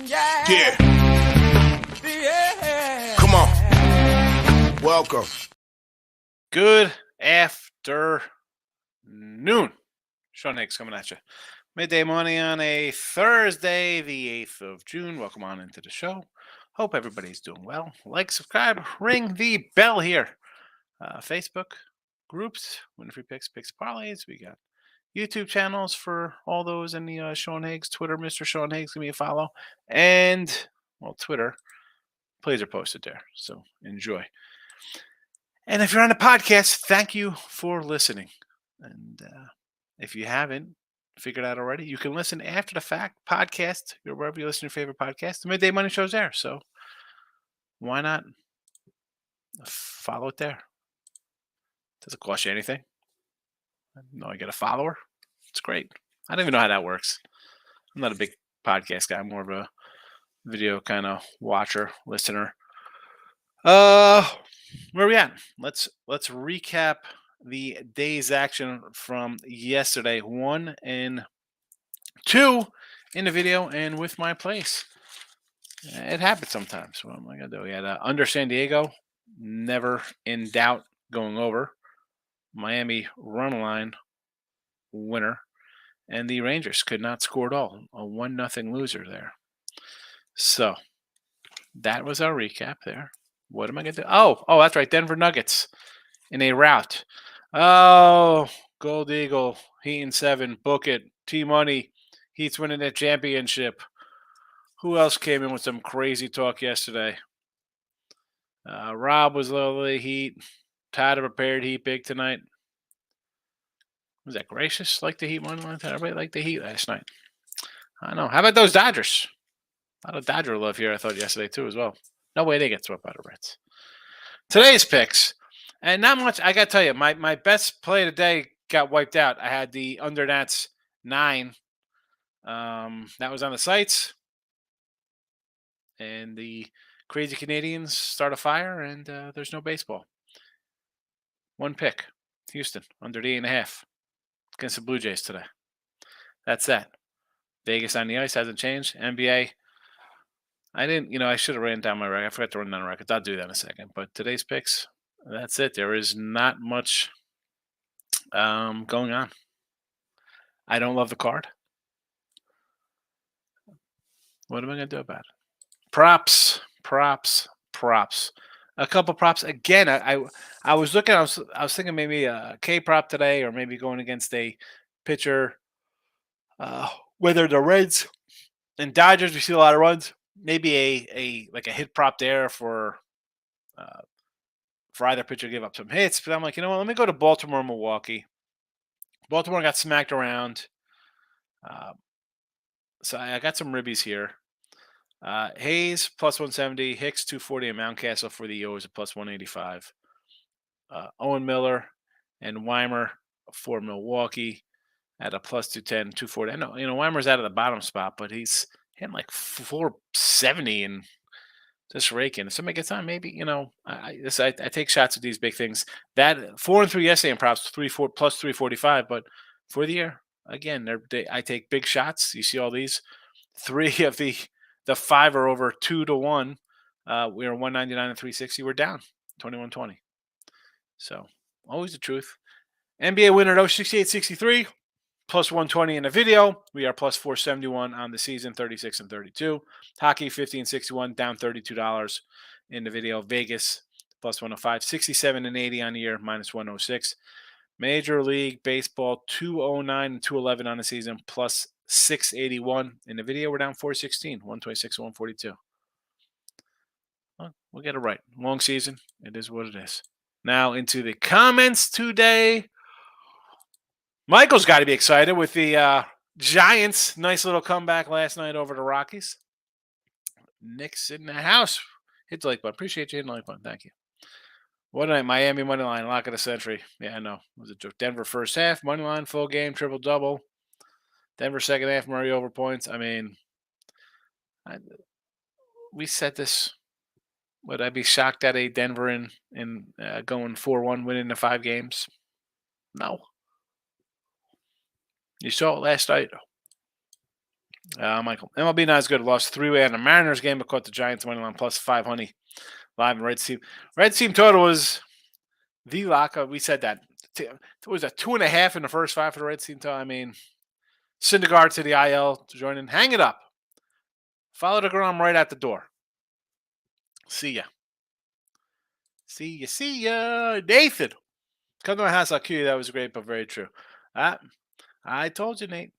Yeah. Come on. Welcome. Good afternoon. Sean Higgs coming at you. Midday morning on a Thursday, the 8th of June. Welcome on into the show. Hope everybody's doing well. Like, subscribe, ring the bell here. Facebook groups, Winfrey Picks, Parlays. We got YouTube channels for all those in the Sean Higgs. Twitter, Mr. Sean Higgs, give me a follow. And, well, Twitter, plays are posted there. So enjoy. And if you're on the podcast, thank you for listening. And if you haven't figured out already, you can listen after the fact podcast, or wherever you listen to your favorite podcast. The Midday Money Show's there. So why not follow it there? Doesn't cost you anything. No, I get a follower. It's great. I don't even know how that works. I'm not a big podcast guy. I'm more of a video kind of watcher, listener. Where are we at? Let's recap the day's action from yesterday. 1 and 2 in the video and with my place. It happens sometimes. What am I gonna do? We had under San Diego, never in doubt going over. Miami run line winner, and the Rangers could not score at all. A 1-0 loser there. So that was our recap there. What am I going to do? Oh, that's right. Denver Nuggets in a rout. Oh, Gold Eagle, Heat in 7, book it. T-Money, Heat's winning that championship. Who else came in with some crazy talk yesterday? Rob was lovely. Heat. Todd prepared Heat big tonight. Was that gracious? Like the Heat one line? Everybody liked the Heat last night. I don't know. How about those Dodgers? A lot of Dodger love here, I thought, yesterday, too, as well. No way they get swept by the Reds. Today's picks, and not much. I got to tell you, my best play of the day got wiped out. I had the under Nats 9. That was on the sites. And the Crazy Canadians start a fire, and there's no baseball. One pick. Houston, under the 8.5. Against the Blue Jays today. That's that. Vegas on the ice hasn't changed. NBA, I should have ran down my record. I forgot to run down the records. I'll do that in a second. But today's picks, that's it. There is not much going on. I don't love the card. What am I going to do about it? Props. A couple props. Again, I was looking, I was thinking maybe a K prop today, or maybe going against a pitcher. Whether the Reds and Dodgers, we see a lot of runs. Maybe a hit prop there for either pitcher to give up some hits. But I'm like, you know what? Let me go to Baltimore and Milwaukee. Baltimore got smacked around. So I got some ribbies here. Hayes plus 170, Hicks 240, and Mountcastle for the O's at plus 185. Owen Miller and Weimer for Milwaukee at a plus 210, 240. I know, Weimer's out of the bottom spot, but he's hitting like 470 and just raking. If somebody gets on, maybe, I take shots at these big things. That 4 and 3 yesterday in props, 3-4 plus 345, but for the year, again, I take big shots. You see all these. 3 of the 5 are over 2-1. We were 199 and 360. We're down 21-20. So always the truth. NBA winner though, 68-63, plus 120 in the video. We are plus 471 on the season, 36 and 32. Hockey 50-61, down $32 in the video. Vegas plus 105, 67 and 80 on the year, minus 106. Major League Baseball 209 and 211 on the season, plus 681 in the video. We're down 416, 126 and 142. Well, we'll get it right. Long season. It is what it is. Now into the comments today. Michael's got to be excited with the Giants. Nice little comeback last night over the Rockies. Nick's in the house. Hit the like button. Appreciate you hitting the like button. Thank you. What night? Miami money line, lock of the century. Yeah, I know. It was a joke. Denver first half, money line, full game, triple double. Denver second half, Murray over points. I mean, we said this. Would I be shocked at a Denver in going 4-1, winning the 5 games? No. You saw it last night. Michael, MLB not as good. Lost 3-way on the Mariners game, but caught the Giants money line plus 500 live in Red team. Red team total was the lock. We said that. It was a 2.5 in the first 5 for the Red team total. I mean, Syndergaard to the IL to join in. Hang it up. Follow the Grom right at the door. See ya. See ya. Nathan. Come to my house, I'll kill you. That was great, but very true. I told you, Nate.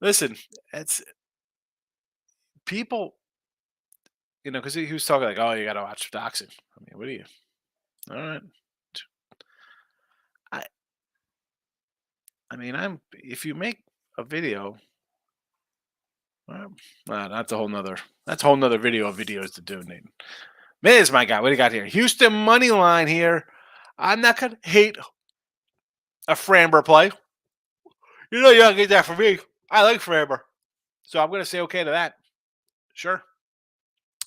Listen, it's people, because he was talking like, oh, you got to watch boxing. I mean, what are you? All right. I mean, if you make a video, well, that's a whole nother video of videos to do, Nate. Miz, my guy, what do you got here? Houston money line here. I'm not gonna hate a Framber play. You're not gonna get that from me. I like Framber, so I'm gonna say okay to that. Sure.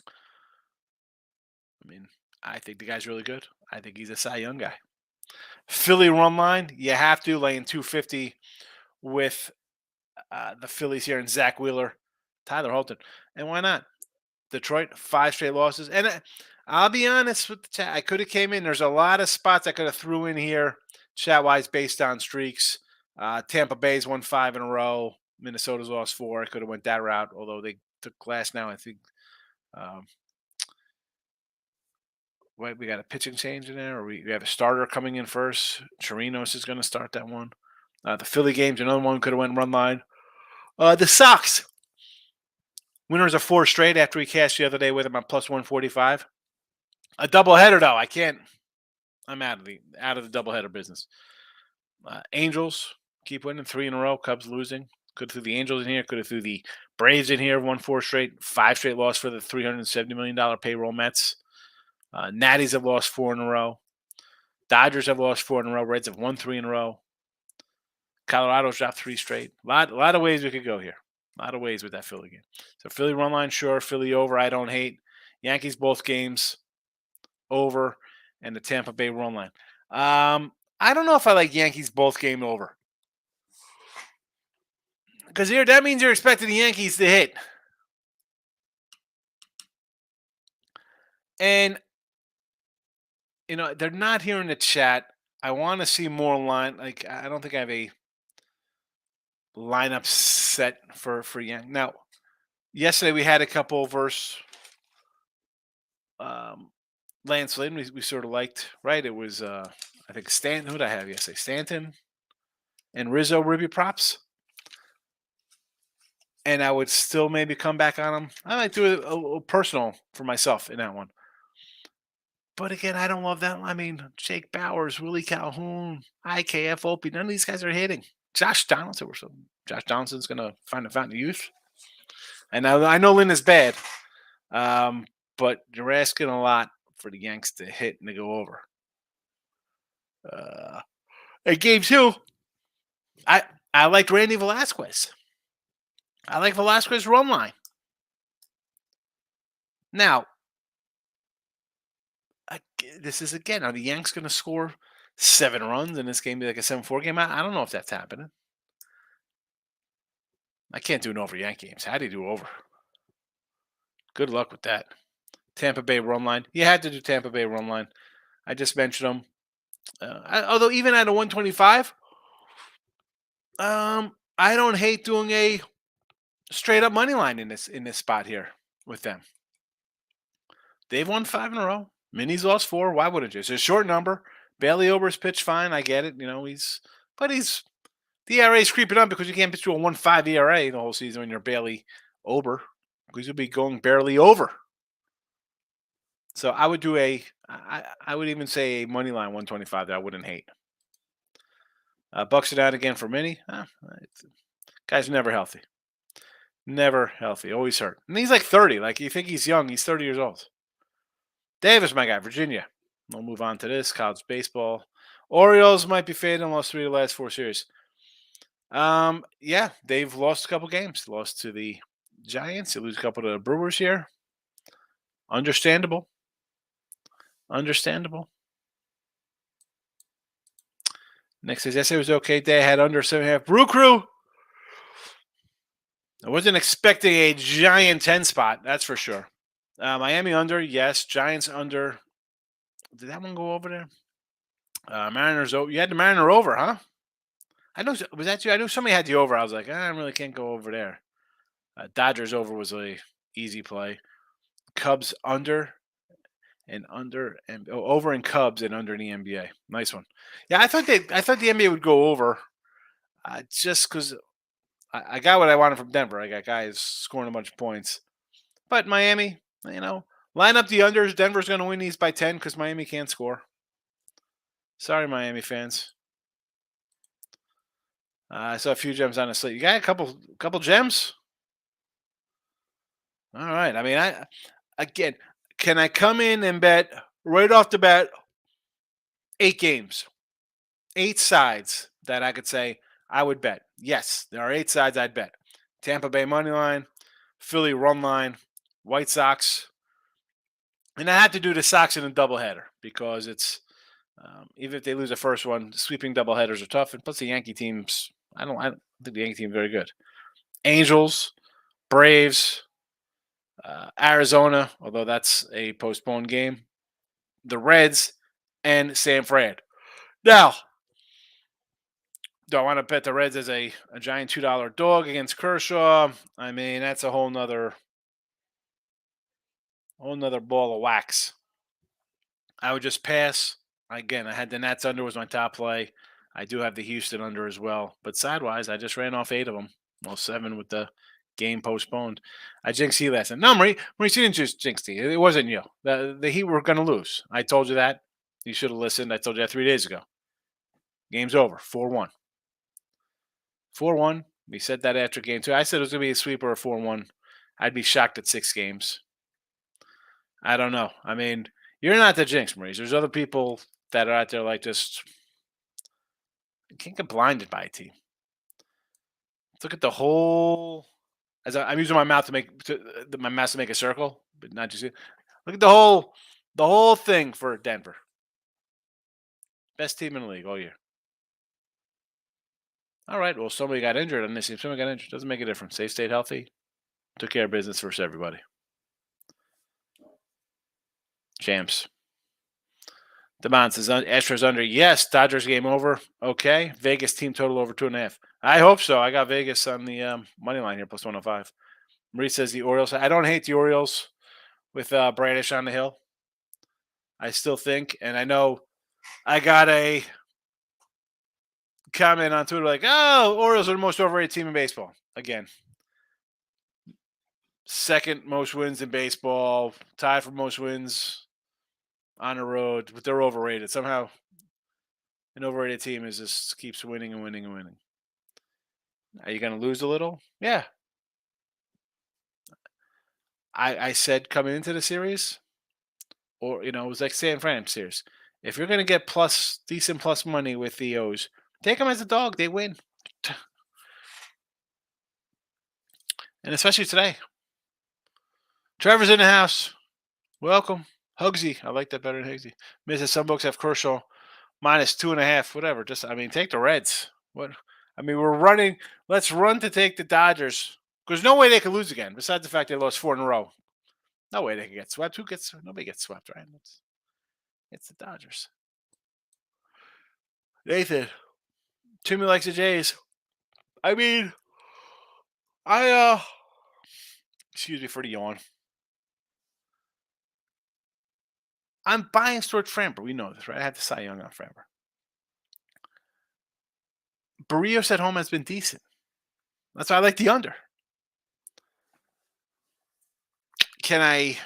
I mean, I think the guy's really good. I think he's a Cy Young guy. Philly run line, you have to laying 250 with the Phillies here and Zach Wheeler, Tyler Holton, and why not? Detroit 5 straight losses, and I'll be honest with the chat. I could have came in. There's a lot of spots I could have threw in here, chat wise, based on streaks. Tampa Bay's won 5 in a row. Minnesota's lost 4. I could have went that route, although they took last now. I think. We got a pitching change in there, or we have a starter coming in first. Chirinos is going to start that one. The Philly game's another one could have went run line. The Sox. Winners of 4 straight after we cashed the other day with them on plus 145. A doubleheader, though. I can't. I'm out of the doubleheader business. Angels keep winning 3 in a row. Cubs losing. Could have threw the Angels in here. Could have threw the Braves in here. Won 4 straight. 5 straight loss for the $370 million payroll Mets. Natties have lost 4 in a row. Dodgers have lost 4 in a row. Reds have won 3 in a row. Colorado's dropped 3 straight. A lot of ways we could go here. A lot of ways with that Philly game. So Philly run line, sure. Philly over, I don't hate. Yankees both games over, and the Tampa Bay run line. I don't know if I like Yankees both game over. Because here, that means you're expecting the Yankees to hit. And, they're not here in the chat. I want to see more line. Like, I don't think I have a lineup set for Yankees. Now, yesterday we had a couple versus Lance Lynn. We sort of liked, right? It was, I think, Stanton. Who did I have yesterday? Stanton and Rizzo Ruby props. And I would still maybe come back on them. I might do it a personal for myself in that one. But again, I don't love that. I mean, Jake Bowers, Willie Calhoun, IKF Opie, none of these guys are hitting. Josh Donaldson, Josh Donaldson's going to find a fountain of youth. And I know Lynn is bad, but you're asking a lot for the Yanks to hit and to go over. At game 2, I liked Randy Velasquez. I like Velasquez run line. Now, this is again, are the Yanks going to score 7 runs in this game, be like a 7-4 game? I don't know if that's happening. I can't do an over Yank games. How do you do over? Good luck with that. Tampa Bay run line. You had to do Tampa Bay run line. I just mentioned them. Although even at a 125, I don't hate doing a straight up money line in this spot here with them. They've won 5 in a row. Minnie's lost 4. Why wouldn't you? It's a short number. Bailey Ober's pitched fine. I get it. The ERA is creeping up because you can't pitch to a 1.5 ERA the whole season when you're Bailey Ober, because you'll be going barely over. So I would do I would even say a money line 125 that I wouldn't hate. Bucks it out again for Minnie. Guy's never healthy. Never healthy. Always hurt. And he's like 30. Like, you think he's young. He's 30 years old. Davis, my guy, Virginia. We'll move on to this. College baseball. Orioles might be fading. Lost 3 of the last 4 series. Yeah, they've lost a couple games. Lost to the Giants. They lose a couple to the Brewers here. Understandable. Nick says, yesterday was okay day. I had under 7.5. Brew Crew. I wasn't expecting a giant 10 spot. That's for sure. Miami under. Yes. Giants under. Did that one go over there? Mariners over. You had the Mariner over, huh? I know. Was that you? I knew somebody had the over. I was like, I really can't go over there. Dodgers over was a easy play. Cubs under and over in Cubs and under in the NBA. Nice one. Yeah, I thought the NBA would go over, just because I got what I wanted from Denver. I got guys scoring a bunch of points, but Miami, line up the unders. Denver's going to win these by 10 because Miami can't score. Sorry, Miami fans. I saw a few gems on the slate. You got a couple gems. All right. I mean, again, can I come in and bet right off the bat 8 games, 8 sides that I could say I would bet? Yes, there are 8 sides I'd bet. Tampa Bay money line, Philly run line, White Sox, and I had to do the Sox in a doubleheader because it's even if they lose the first one, sweeping doubleheaders are tough, and plus the Yankee teams. I don't think the Yankee team is very good. Angels, Braves, Arizona, although that's a postponed game. The Reds and San Fran. Now, do I want to bet the Reds as a giant $2 dog against Kershaw? I mean, that's a whole nother ball of wax. I would just pass. Again, I had the Nats under was my top play. I do have the Houston under as well. But sidewise, I just ran off 8 of them. Well, 7 with the game postponed. I jinxed you last night. No, Marie, you didn't just jinx you. It wasn't you. The Heat were going to lose. I told you that. You should have listened. I told you that 3 days ago. Game's over. 4-1. 4-1. We said that after game 2. I said it was going to be a sweep or a 4-1. I'd be shocked at 6 games. I don't know. I mean, you're not the jinx, Maurice. There's other people that are out there like just can't get blinded by a team. Look at the whole. As I'm using my mouth to make a circle, but not just. Look at the whole thing for Denver. Best team in the league all year. All right. Well, somebody got injured on this team. Somebody got injured. Doesn't make a difference. They stayed healthy. Took care of business versus everybody. Champs. DeMont says Astros under. Yes. Dodgers game over. Okay. Vegas team total over 2.5. I hope so. I got Vegas on the money line here plus 105. Marie says the Orioles. I don't hate the Orioles with Bradish on the hill. I still think, and I know I got a comment on Twitter like, "Oh, Orioles are the most overrated team in baseball." Again, second most wins in baseball, tied for most wins on the road, but they're overrated. Somehow, an overrated team just keeps winning and winning and winning. Are you going to lose a little? Yeah. I said coming into the series, or it was like San Fran series. If you're going to get decent plus money with the O's, take them as a dog. They win. And especially today. Trevor's in the house. Welcome. Hugsy. I like that better than Hugsy. Mrs. Some books have Kershaw minus 2.5. Whatever. Take the Reds. What? We're running. Let's run to take the Dodgers. There's no way they could lose again. Besides the fact they lost 4 in a row. No way they can get swept. Nobody gets swept, right? It's the Dodgers. Nathan. Timmy likes the Jays. Excuse me for the yawn. I'm biased toward Framber. We know this, right? I had to Cy Young on Framber. Barrios at home has been decent. That's why I like the under. Can I?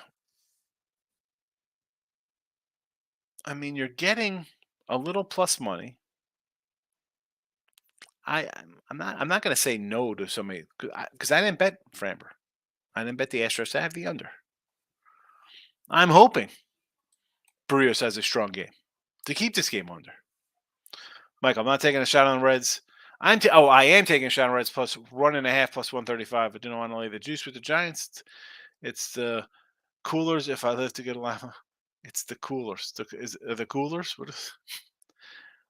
You're getting a little plus money. I'm not going to say no to somebody because I didn't bet Framber. I didn't bet the Astros to have the under. I'm hoping Barrios has a strong game to keep this game under. Mike, I'm not taking a shot on the Reds. I am taking a shot on Reds plus 1.5 plus 135. I do not want to lay the juice with the Giants. It's the Coolers. If I live to get a llama, it's the Coolers. The Coolers. What is?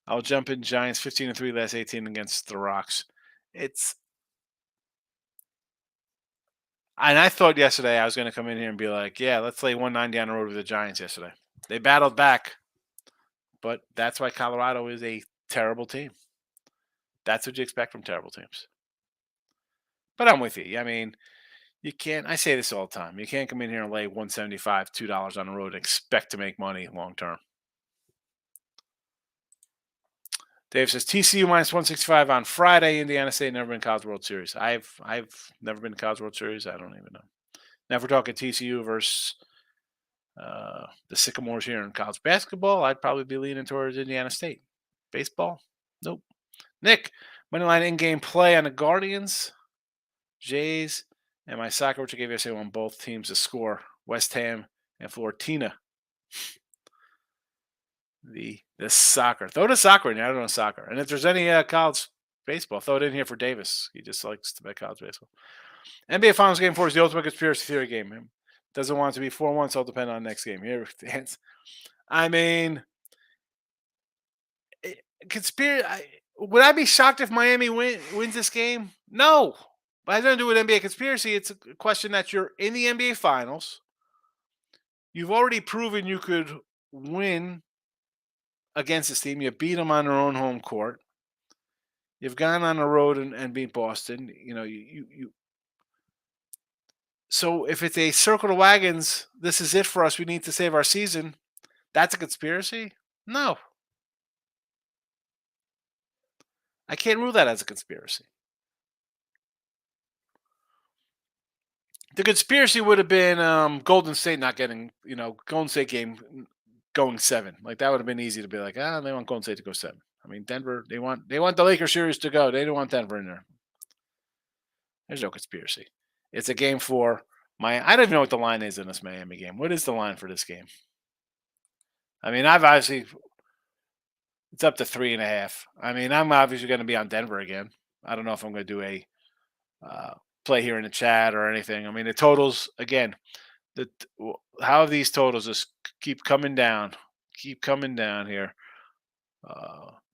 I'll jump in Giants 15-3 last 18 against the Rocks. And I thought yesterday I was going to come in here and be like, yeah, let's lay 190 on the road with the Giants yesterday. They battled back, but that's why Colorado is a terrible team. That's what you expect from terrible teams. But I'm with you. I mean, you can't, I say this all the time. You can't come in here and lay 175, $2 on the road and expect to make money long term. Dave says TCU minus 165 on Friday. Indiana State never been College World Series. I've never been to College World Series. I don't even know. Now, if we're talking TCU versus the Sycamores here in college basketball, I'd probably be leaning towards Indiana State. Baseball? Nope. Nick, moneyline in-game play on the Guardians, Jays, and my soccer, which I gave yesterday, on both teams to score. West Ham and Flortina. The soccer. Throw the soccer in here. I don't know soccer. And if there's any college baseball, throw it in here for Davis. He just likes to bet college baseball. NBA Finals Game 4 is the ultimate conspiracy theory game. He doesn't want it to be 4-1, so it'll depend on the next game. Here, I mean, conspiracy. Would I be shocked if Miami wins this game? No. But it has nothing to do with NBA conspiracy. It's a question that you're in the NBA Finals. You've already proven you could win against this team. You beat them on their own home court. You've gone on the road and beat Boston. You know, you. So if it's a circle the wagons, this is it for us. We need to save our season. That's a conspiracy? No. I can't rule that as a conspiracy. The conspiracy would have been Golden State not getting, Golden State game going 7. Like that would have been easy to be like, they want Golden State to go 7. I mean, Denver, they want the Lakers series to go. They don't want Denver in there. There's no conspiracy. It's a game for I don't even know what the line is in this Miami game. What is the line for this game? I mean, it's up to 3.5. I mean, I'm obviously going to be on Denver again. I don't know if I'm going to do a play here in the chat or anything. I mean, the totals, again, how these totals just keep coming down here.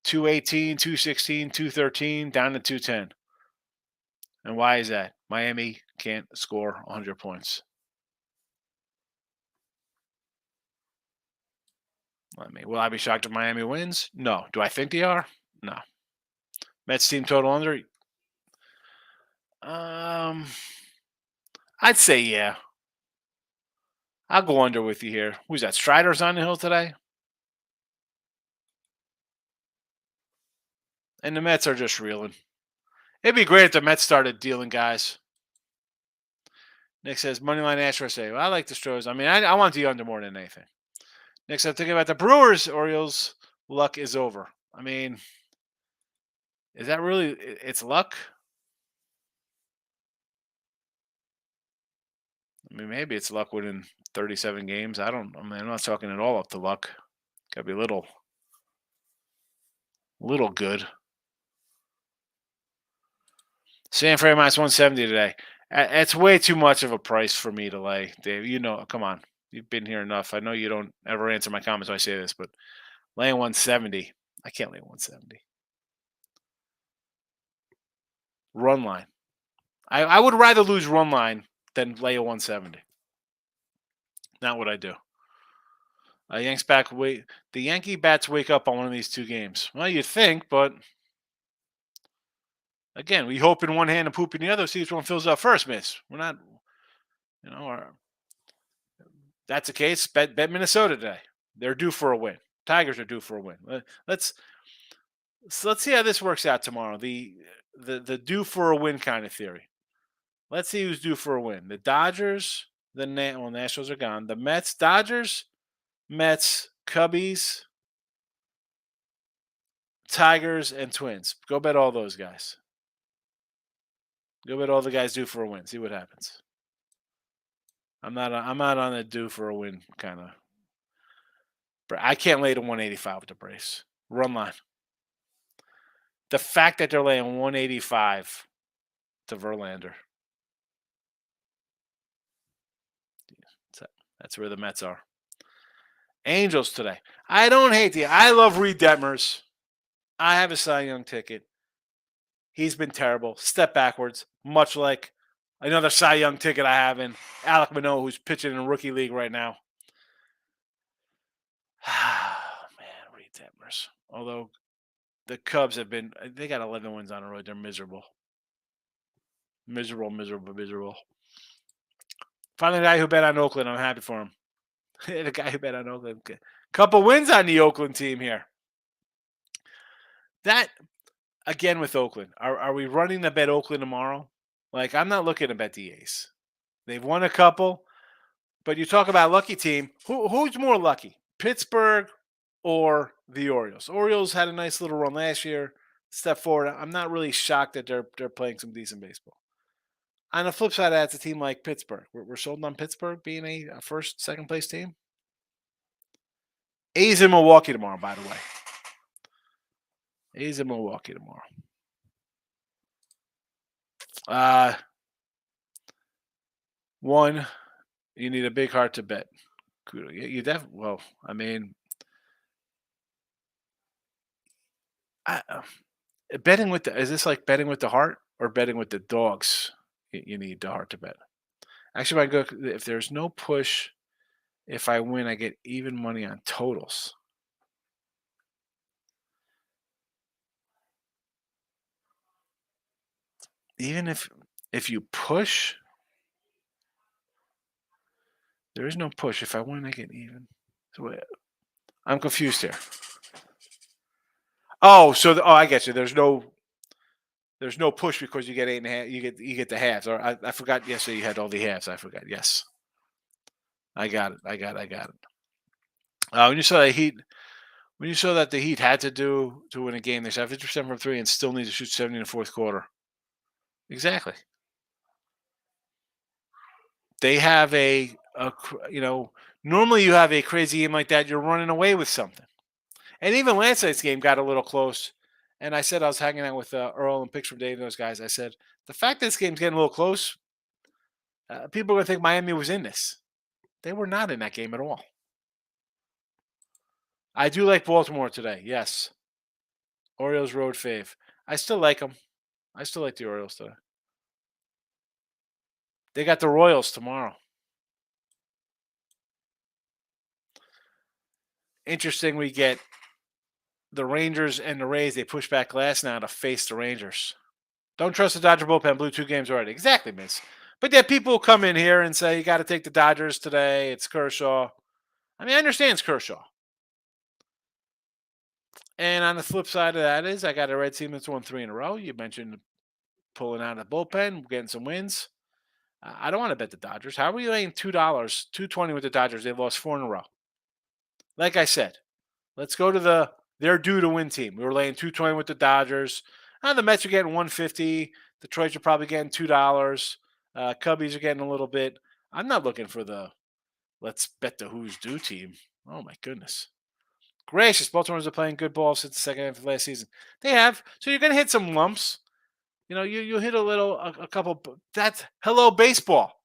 218, 216, 213, down to 210. And why is that? Miami can't score 100 points. Will I be shocked if Miami wins? No. Do I think they are? No. Mets team total under? I'd say yeah. I'll go under with you here. Who's that? Strider's on the hill today? And the Mets are just reeling. It'd be great if the Mets started dealing guys. Nick says, moneyline Astros say, well, I like the Stros. I mean, I want the under more than anything. Nick said, thinking about the Brewers, Orioles, luck is over. I mean, is that really, it's luck? I mean, maybe it's luck winning 37 games. I'm not talking at all up to luck. Got to be a little good. San Fran minus 170 today. It's way too much of a price for me to lay, Dave. Come on. You've been here enough. I know you don't ever answer my comments when I say this, but laying 170, I can't lay 170. Run line. I would rather lose run line than lay a 170. Not what I do. The Yankee bats wake up on one of these two games. Well, you'd think, but again, we hope in one hand and poop in the other. See which one fills up first, miss. We're not, that's the case. Bet Minnesota today. They're due for a win. Tigers are due for a win. Let's see how this works out tomorrow. The due for a win kind of theory. Let's see who's due for a win. The Dodgers, Nationals are gone. The Mets, Dodgers, Mets, Cubbies, Tigers, and Twins. Go bet all those guys. Go bet all the guys due for a win. See what happens. I'm not on the due for a win kind of. I can't lay to 185 with the brace. Run line. The fact that they're laying 185 to Verlander. That's where the Mets are. Angels today. I don't hate I love Reed Detmers. I have a Cy Young ticket. He's been terrible. Step backwards, much like another Cy Young ticket I have in Alec Manoah, who's pitching in a rookie league right now. Man, Reed Detmers. Although the Cubs they got 11 wins on the road. They're miserable. Miserable, miserable, miserable. Finally, the guy who bet on Oakland, I'm happy for him. The guy who bet on Oakland. Couple wins on the Oakland team here. That, again with Oakland. Are we running the bet Oakland tomorrow? Like, I'm not looking to bet the A's. They've won a couple, but you talk about lucky team. Who's more lucky? Pittsburgh or the Orioles? Orioles had a nice little run last year. Step forward. I'm not really shocked that they're playing some decent baseball. On the flip side, that's a team like Pittsburgh. We're sold on Pittsburgh being a first, second place team. A's in Milwaukee tomorrow, by the way. A's in Milwaukee tomorrow. One, you need a big heart to bet. You definitely. Well, I mean, betting with is this like betting with the heart or betting with the dogs? You need the heart to bet. Actually, if there's no push, if I win, I get even money on totals. Even if you push, there is no push. If I win, I get even. So I'm confused here. Oh, I get you. There's no push because you get 8.5. You get the halves. Or I forgot yesterday you had all the halves. I forgot. Yes, I got it. When you saw that the Heat had to win a game, they shot 50% from three and still need to shoot 70 in the fourth quarter. Exactly. They have normally you have a crazy game like that, you're running away with something. And even last night's game got a little close. And I said I was hanging out with Earl and Picks from Dave and those guys. I said, the fact this game's getting a little close, people are going to think Miami was in this. They were not in that game at all. I do like Baltimore today, yes. Orioles road fave. I still like them. I still like the Orioles today. They got the Royals tomorrow. Interesting, we get the Rangers and the Rays. They push back last now to face the Rangers. Don't trust the Dodger bullpen. Blew 2 games already. Exactly, Miss. But there people who come in here and say, you got to take the Dodgers today. It's Kershaw. I mean, I understand it's Kershaw. And on the flip side of that is I got a red team that's won 3 in a row. You mentioned pulling out of the bullpen, getting some wins. I don't want to bet the Dodgers. How are we laying $2, $2.20 with the Dodgers? They've lost 4 in a row. Like I said, let's go to their due to win team. We were laying $2.20 with the Dodgers. The Mets are getting $1.50. Detroit's are probably getting $2. Cubbies are getting a little bit. I'm not looking for the let's bet the who's due team. Oh my goodness. Gracious, Baltimore's are playing good ball since the second half of last season. They have. So you're gonna hit some lumps. You hit a couple. That's hello baseball.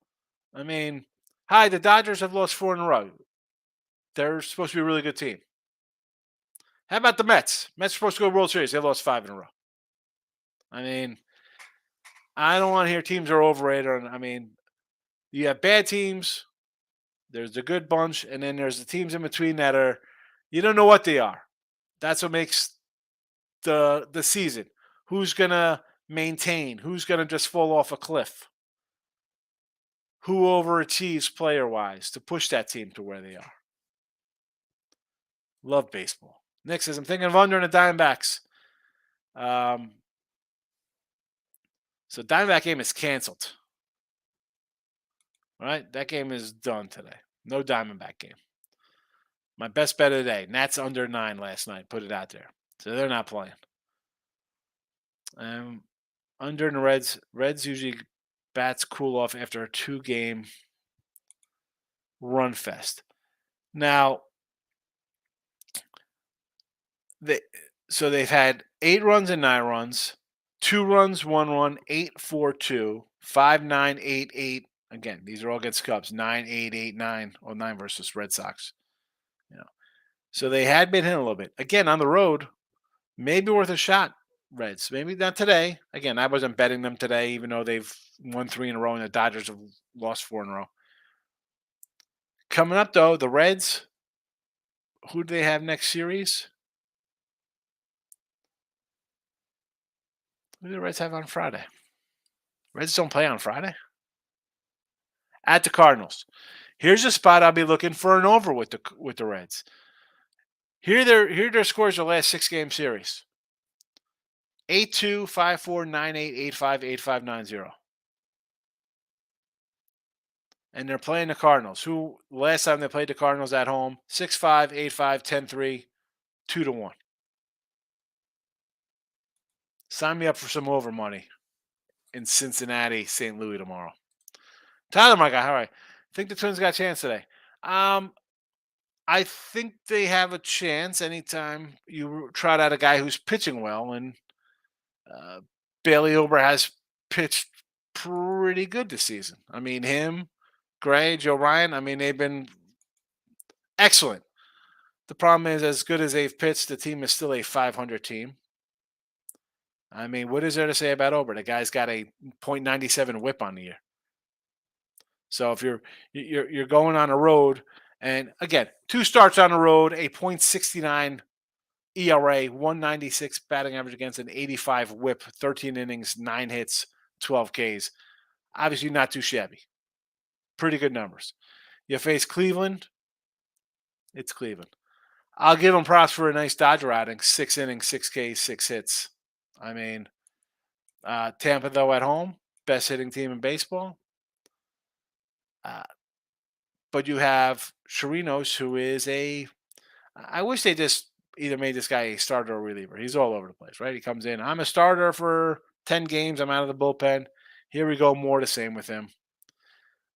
I mean, hi, the Dodgers have lost 4 in a row. They're supposed to be a really good team. How about the Mets? Mets are supposed to go World Series. They lost 5 in a row. I mean, I don't want to hear teams are overrated. I mean, you have bad teams. There's the good bunch, and then there's the teams in between that are you don't know what they are. That's what makes the season. Who's gonna maintain? Who's gonna just fall off a cliff? Who overachieves player wise to push that team to where they are? Love baseball. Nick says I'm thinking of under in the Diamondbacks. So Diamondback game is canceled. All right, that game is done today. No Diamondback game. My best bet of the day. Nats under 9 last night. Put it out there. So they're not playing. Under in the Reds. Reds usually bats cool off after a 2-game run fest. Now, they've had 8 runs and 9 runs, 2 runs, 1 run, 8-4-2, 5-9, 8-8. Again, these are all against Cubs. 9-8, 8-9, or 9 versus Red Sox. So they had been hit a little bit. Again, on the road, Maybe worth a shot, Reds. Maybe not today. Again, I wasn't betting them today, even though they've won 3 in a row and the Dodgers have lost 4 in a row. Coming up, though, the Reds, who do they have next series? Who do the Reds have on Friday? Reds don't play on Friday? At the Cardinals. Here's a spot I'll be looking for an over with the Reds. Here are their scores the last 6-game series. 8-2, 5-4, 9-8, 8-5, 8-5, 9-0. And they're playing the Cardinals, who last time they played the Cardinals at home, 6-5, 8-5, 10-3, 2-1. Sign me up for some over money in Cincinnati, St. Louis tomorrow. Tyler, my guy, all right. Think the Twins got a chance today. I think they have a chance anytime you trot out a guy who's pitching well, and uh, Bailey Ober has pitched pretty good this season. I mean, him, Gray, Joe Ryan, I mean, they've been excellent. The problem is, as good as they've pitched, the team is still a 500 team. I mean, what is there to say about Ober? The guy's got a .97 WHIP on the year. So if you're going on a road, and again, 2 starts on the road, a .69 ERA, 196 batting average against an 85 WHIP, 13 innings, 9 hits, 12 Ks. Obviously, not too shabby. Pretty good numbers. You face Cleveland. It's Cleveland. I'll give them props for a nice Dodger outing. 6 innings, 6 Ks, 6 hits. I mean, Tampa, though, at home, best hitting team in baseball. But you have Chirinos, who is I wish they just either made this guy a starter or reliever. He's all over the place, right? He comes in, I'm a starter for 10 games. I'm out of the bullpen. Here we go, more the same with him.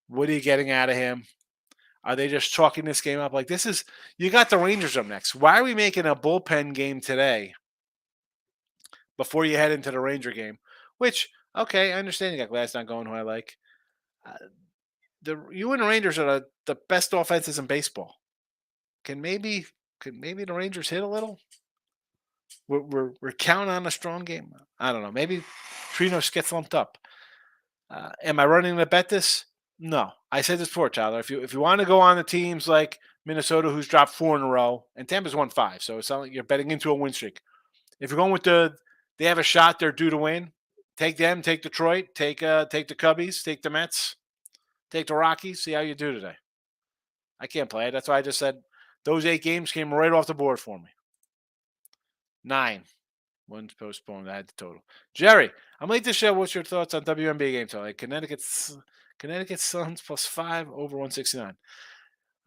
What are you getting out of him? Are they just chalking this game up? Like, this is, you got the Rangers up next. Why are we making a bullpen game today before you head into the Ranger game? Which, okay, I understand you got Gladstone going, who I like. You and the Rangers are the best offenses in baseball. Could maybe the Rangers hit a little? We're counting on a strong game. I don't know. Maybe Trinos gets lumped up. Am I running to bet this? No. I said this before, Tyler. If you want to go on the teams like Minnesota, who's dropped 4 in a row, and Tampa's won 5, so it's not like you're betting into a win streak. If you're going with they have a shot, they're due to win. Take them. Take Detroit. Take the Cubbies. Take the Mets. Take the Rockies. See how you do today. I can't play it. That's why I just said those 8 games came right off the board for me. 9. One's postponed. I had the total. Jerry, I'm late to show. What's your thoughts on WNBA game tonight? Connecticut Suns +5 over 169.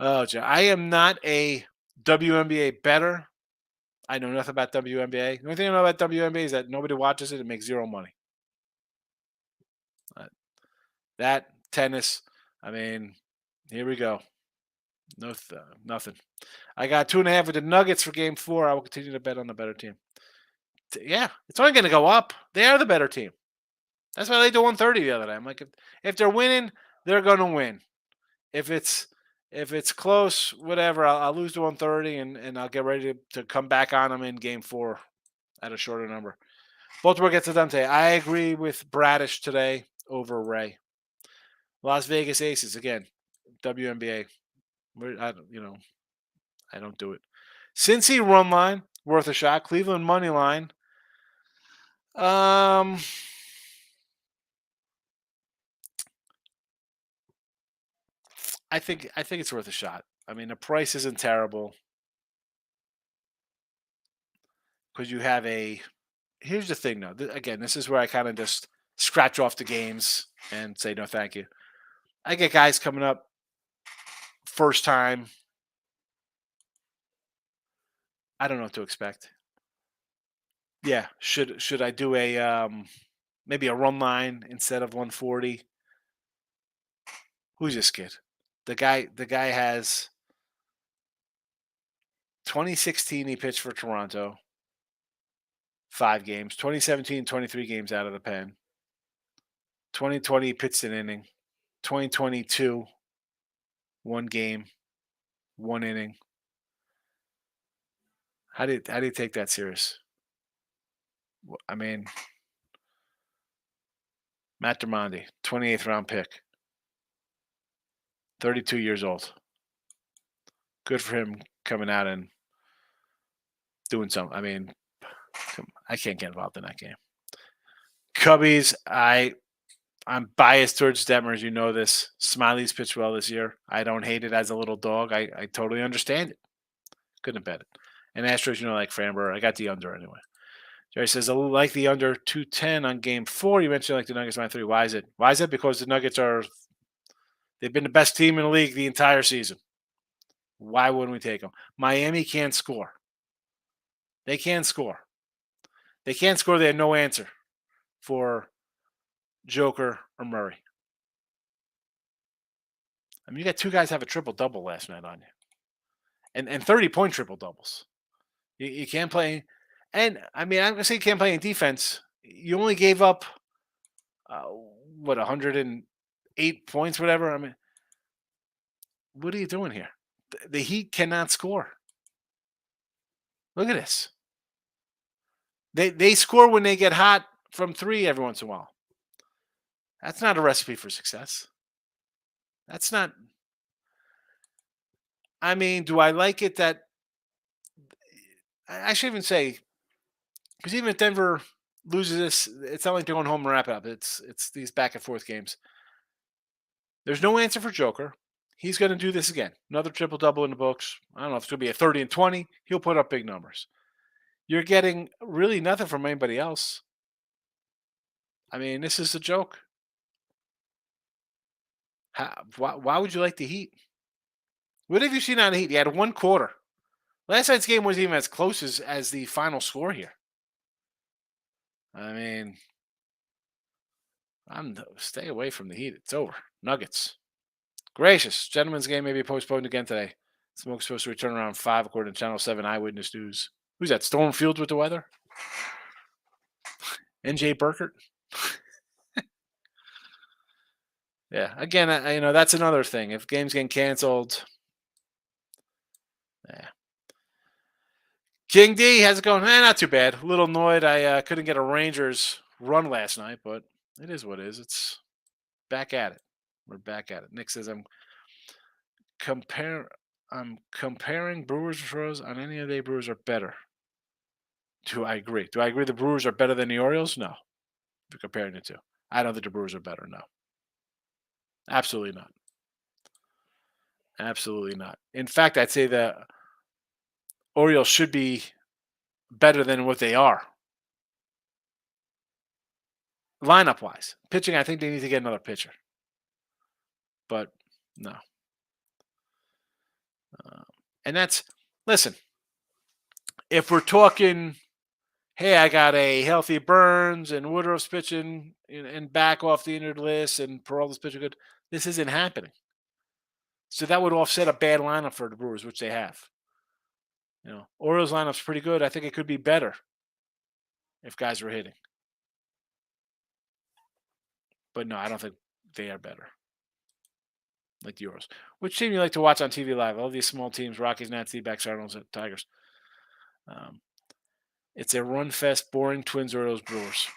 Oh, Jerry, I am not a WNBA bettor. I know nothing about WNBA. The only thing I know about WNBA is that nobody watches it. It makes zero money. That tennis. I mean, here we go. Nothing. I got 2.5 with the Nuggets for Game 4. I will continue to bet on the better team. Yeah, it's only going to go up. They are the better team. That's why they did 130 the other day. I'm like, if they're winning, they're going to win. If it's close, whatever, I'll lose to 130 and I'll get ready to come back on them in Game 4 at a shorter number. Baltimore gets it done today. I agree with Bradish today over Ray. Las Vegas Aces again. WNBA. I don't do it. Cincy run line worth a shot. Cleveland money line. I think it's worth a shot. I mean, the price isn't terrible because you have Here's the thing, though. Again, this is where I kind of just scratch off the games and say no, thank you. I get guys coming up first time. I don't know what to expect. Yeah, should I do maybe a run line instead of 140? Who's this kid? The guy has 2016 he pitched for Toronto. 5 games. 2017, 23 games out of the pen. 2020 he pitched an inning. 2022, 1 game, 1 inning. How do you take that serious? I mean, Matt Dermondi, 28th round pick, 32 years old. Good for him coming out and doing something. I mean, I can't get involved in that game. Cubbies, I'm biased towards Detmers. You know this. Smiley's pitched well this year. I don't hate it as a little dog. I totally understand it. Couldn't bet it. And Astros, like Framber. I got the under anyway. Jerry says, I like the under 210 on game 4. You mentioned like the Nuggets -3. Why is it? Why is it? Because the Nuggets they've been the best team in the league the entire season. Why wouldn't we take them? Miami can't score. They can't score. They can't score. They have no answer for Joker or Murray. I mean, you got two guys have a triple-double last night on you. And 30-point triple-doubles. You can't play. And, I mean, I'm going to say you can't play in defense. You only gave up, 108 points, whatever. I mean, what are you doing here? The Heat cannot score. Look at this. They score when they get hot from 3 every once in a while. That's not a recipe for success. That's not. I mean, do I like it that I should even say, because even if Denver loses this, it's not like they're going home and wrap it up. It's these back and forth games. There's no answer for Joker. He's going to do this again. Another triple-double in the books. I don't know if it's going to be a 30 and 20. He'll put up big numbers. You're getting really nothing from anybody else. I mean, this is a joke. Why would you like the Heat? What have you seen on the Heat? You had one quarter. Last night's game wasn't even as close as the final score here. I mean, stay away from the Heat. It's over. Nuggets. Gracious. Gentlemen's game may be postponed again today. Smoke's supposed to return around 5, according to Channel 7 Eyewitness News. Who's that? Storm Fields with the weather? NJ Burkert? Yeah. Again, that's another thing. If games get canceled, yeah. King D, how's it going? Not too bad. A little annoyed I couldn't get a Rangers run last night, but it is what it is. It's back at it. We're back at it. Nick says I'm comparing Brewers and Astros on any of the Brewers are better. Do I agree? Do I agree the Brewers are better than the Orioles? No. If you're comparing the two. I don't think the Brewers are better. No. Absolutely not. Absolutely not. In fact, I'd say the Orioles should be better than what they are. Lineup-wise. Pitching, I think they need to get another pitcher. But, no. And that's, listen, if we're talking, hey, I got a healthy Burns and Woodruff's pitching and back off the injured list and Peralta's pitching good, this isn't happening. So that would offset a bad lineup for the Brewers, which they have. Orioles lineup's pretty good. I think it could be better if guys were hitting. But no, I don't think they are better. Like the Orioles. Which team you like to watch on TV live? All these small teams, Rockies, Nats, D-backs, Cardinals, Tigers. It's a run fest, boring Twins, Orioles, Brewers.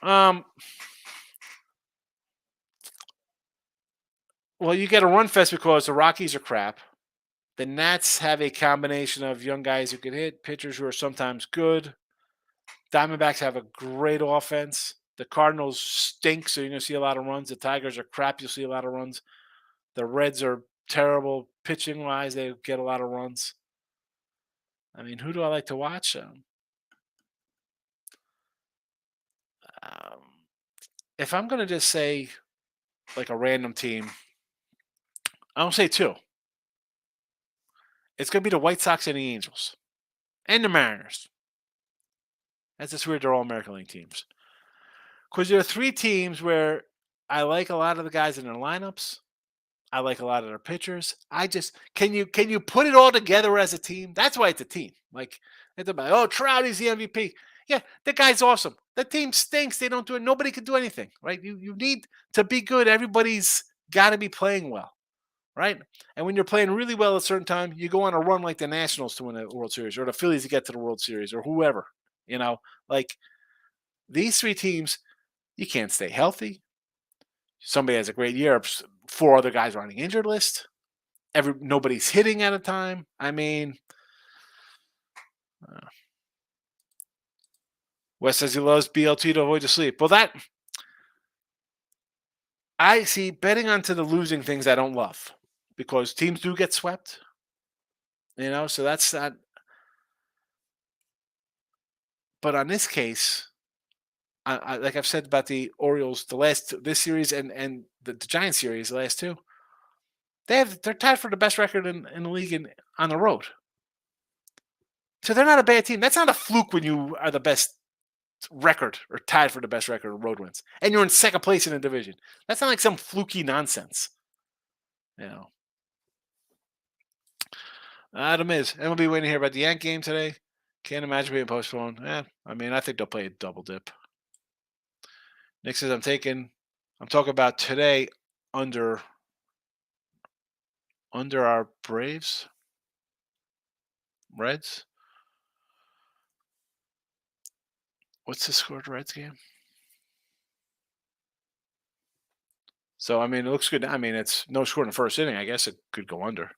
Well, you get a run fest because the Rockies are crap. The Nats have a combination of young guys who can hit, pitchers who are sometimes good. Diamondbacks have a great offense. The Cardinals stink, so you're going to see a lot of runs. The Tigers are crap. You'll see a lot of runs. The Reds are terrible pitching-wise. They get a lot of runs. I mean, who do I like to watch? If I'm going to just say like a random team, I don't say 2. It's going to be the White Sox and the Angels. And the Mariners. That's just weird. They're all American League teams. Because there are 3 teams where I like a lot of the guys in their lineups. I like a lot of their pitchers. Can you put it all together as a team? That's why it's a team. Like, it's about, Trouty's the MVP. Yeah, the guy's awesome. The team stinks. They don't do it. Nobody can do anything, right? You need to be good. Everybody's got to be playing well, right? And when you're playing really well at a certain time, you go on a run like the Nationals to win a World Series, or the Phillies to get to the World Series, or whoever. Like These three teams, you can't stay healthy. Somebody has a great year. Four other guys are on the injured list. Nobody's hitting at a time. I mean, uh, Wes says he loves BLT to avoid the sleep. Well, that I see betting onto the losing things I don't love because teams do get swept. So that's not. But on this case, like I've said about the Orioles, this series and the Giants series, the last two, they're tied for the best record in the league on the road. So they're not a bad team. That's not a fluke when you are the best record or tied for the best record of road wins, and you're in second place in the division. That's not like some fluky nonsense. You know, Adam is. MLB waiting to hear about the Yank game today. Can't imagine being postponed. I think they'll play a double dip. Nick says I'm talking about today under our Braves, Reds. What's the score of the Reds game? So it looks good. It's no score in the first inning. I guess it could go under.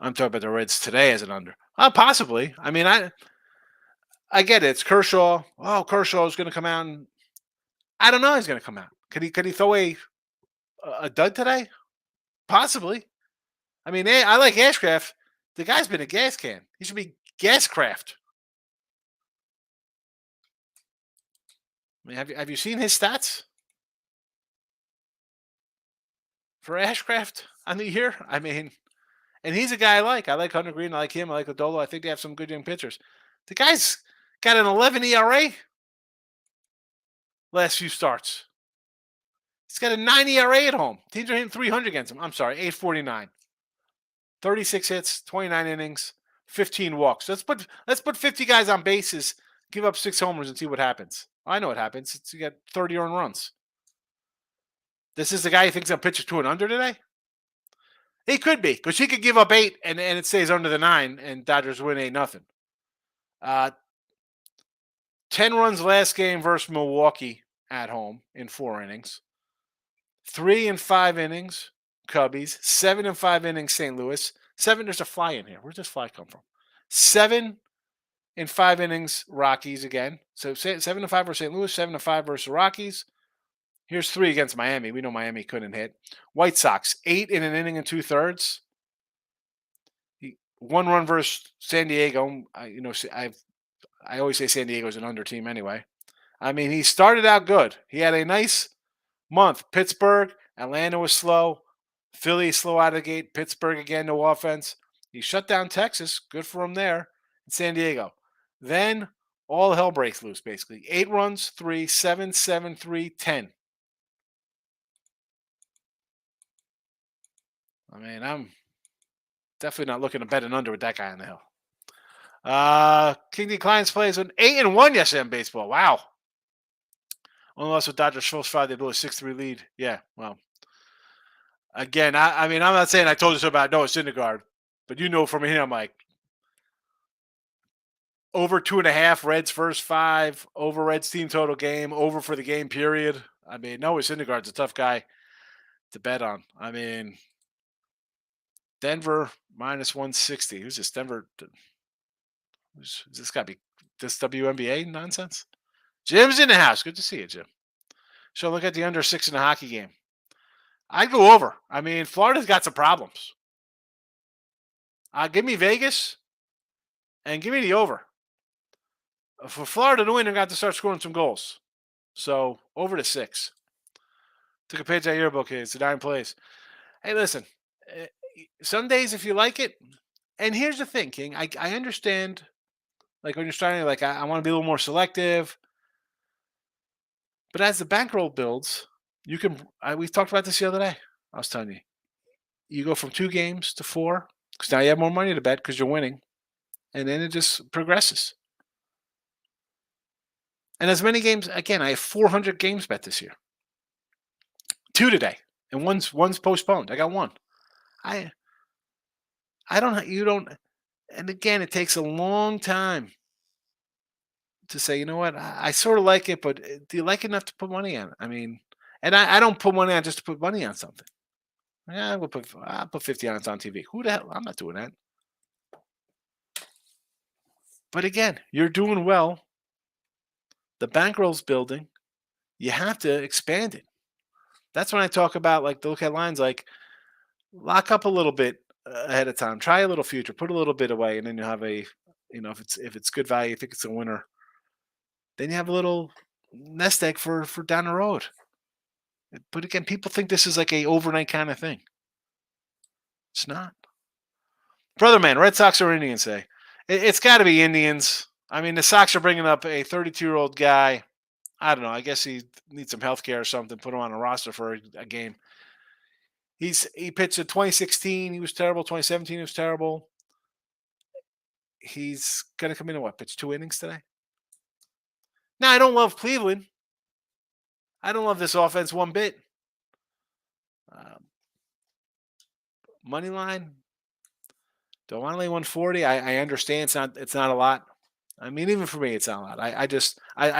I'm talking about the Reds today as an under. Possibly. I get it. It's Kershaw. Oh, Kershaw is going to come out, and I don't know. He's going to come out. Could he throw a dud today? Possibly. I like Ashcraft. The guy's been a gas can. He should be Gascraft. Have you seen his stats for Ashcraft on the year? And he's a guy I like. I like Hunter Green. I like him. I like Adolo. I think they have some good young pitchers. The guy's got an 11 ERA last few starts. He's got a 9 ERA at home. Teams are hitting 300 against him. I'm sorry, 849. 36 hits, 29 innings, 15 walks. Let's put 50 guys on bases, give up 6 homers, and see what happens. I know what happens. You got 30 earned runs. This is the guy who thinks I'm pitching to an under today? He could be, because he could give up 8 and it stays under the 9, and Dodgers win 8-0. 10 runs last game versus Milwaukee at home in 4 innings. 3 and 5 innings, Cubbies. 7 and 5 innings, St. Louis. 7, there's a fly in here. Where's this fly come from? 7 and 5 innings, Rockies again. So 7 and 5 versus St. Louis, 7 and 5 versus the Rockies. Here's 3 against Miami. We know Miami couldn't hit. White Sox, 8 in an inning and 2/3. 1 run versus San Diego. I always say San Diego's an under team anyway. He started out good. He had a nice month. Pittsburgh, Atlanta was slow. Philly slow out of the gate. Pittsburgh again, no offense. He shut down Texas. Good for him there. And San Diego. Then all hell breaks loose, basically. 8 runs, 3, 7, 7, 3, 10. I'm definitely not looking to bet an under with that guy on the hill. King D. Klein's plays an 8-1 yesterday in baseball. Wow. Only lost with Dodgers first 5. They blew a 6-3 lead. Yeah, well. Again, I'm not saying I told you so about Noah Syndergaard, but from here, I'm like, over 2.5 Reds first 5, over Reds team total game, over for the game period. Noah Syndergaard's a tough guy to bet on. Denver minus 160. Who's this? Denver. Is this got to be this WNBA nonsense? Jim's in the house. Good to see you, Jim. So look at the under 6 in the hockey game. I'd go over. Florida's got some problems. Give me Vegas and give me the over. For Florida to win, they're going to have to start scoring some goals. So over to 6. Took a page out of your book here. It's the 9 plays. Hey, listen. Some days, if you like it, and here's the thing, King. I understand, like when you're starting, like I want to be a little more selective. But as the bankroll builds, you can. We talked about this the other day. I was telling you, you go from 2 games to 4 because now you have more money to bet because you're winning, and then it just progresses. And as many games, again, I have 400 games bet this year. 2 today, and one's postponed. I got 1. I don't. You don't. And again, it takes a long time to say, you know what, I sort of like it, but do you like it enough to put money on it? I mean, and I don't put money on just to put money on something. Yeah, I'll put 50 on it on TV. Who the hell? I'm not doing that. But again, you're doing well. The bankroll's building. You have to expand it. That's when I talk about like to look at lines like lock up a little bit ahead of time. Try a little future. Put a little bit away, and then you have a, if it's good value, you think it's a winner. Then you have a little nest egg for down the road. But again, people think this is like a overnight kind of thing. It's not. Brother man, Red Sox or Indians say? It's got to be Indians. I mean, the Sox are bringing up a 32-year-old guy. I don't know. I guess he needs some health care or something. Put him on a roster for a game. He pitched in 2016. He was terrible. 2017 he was terrible. He's gonna come in and what? Pitch 2 innings today. Now I don't love Cleveland. I don't love this offense one bit. Um, Money line. Don't want to lay 140. I understand it's not a lot. I mean, even for me, it's not a lot. I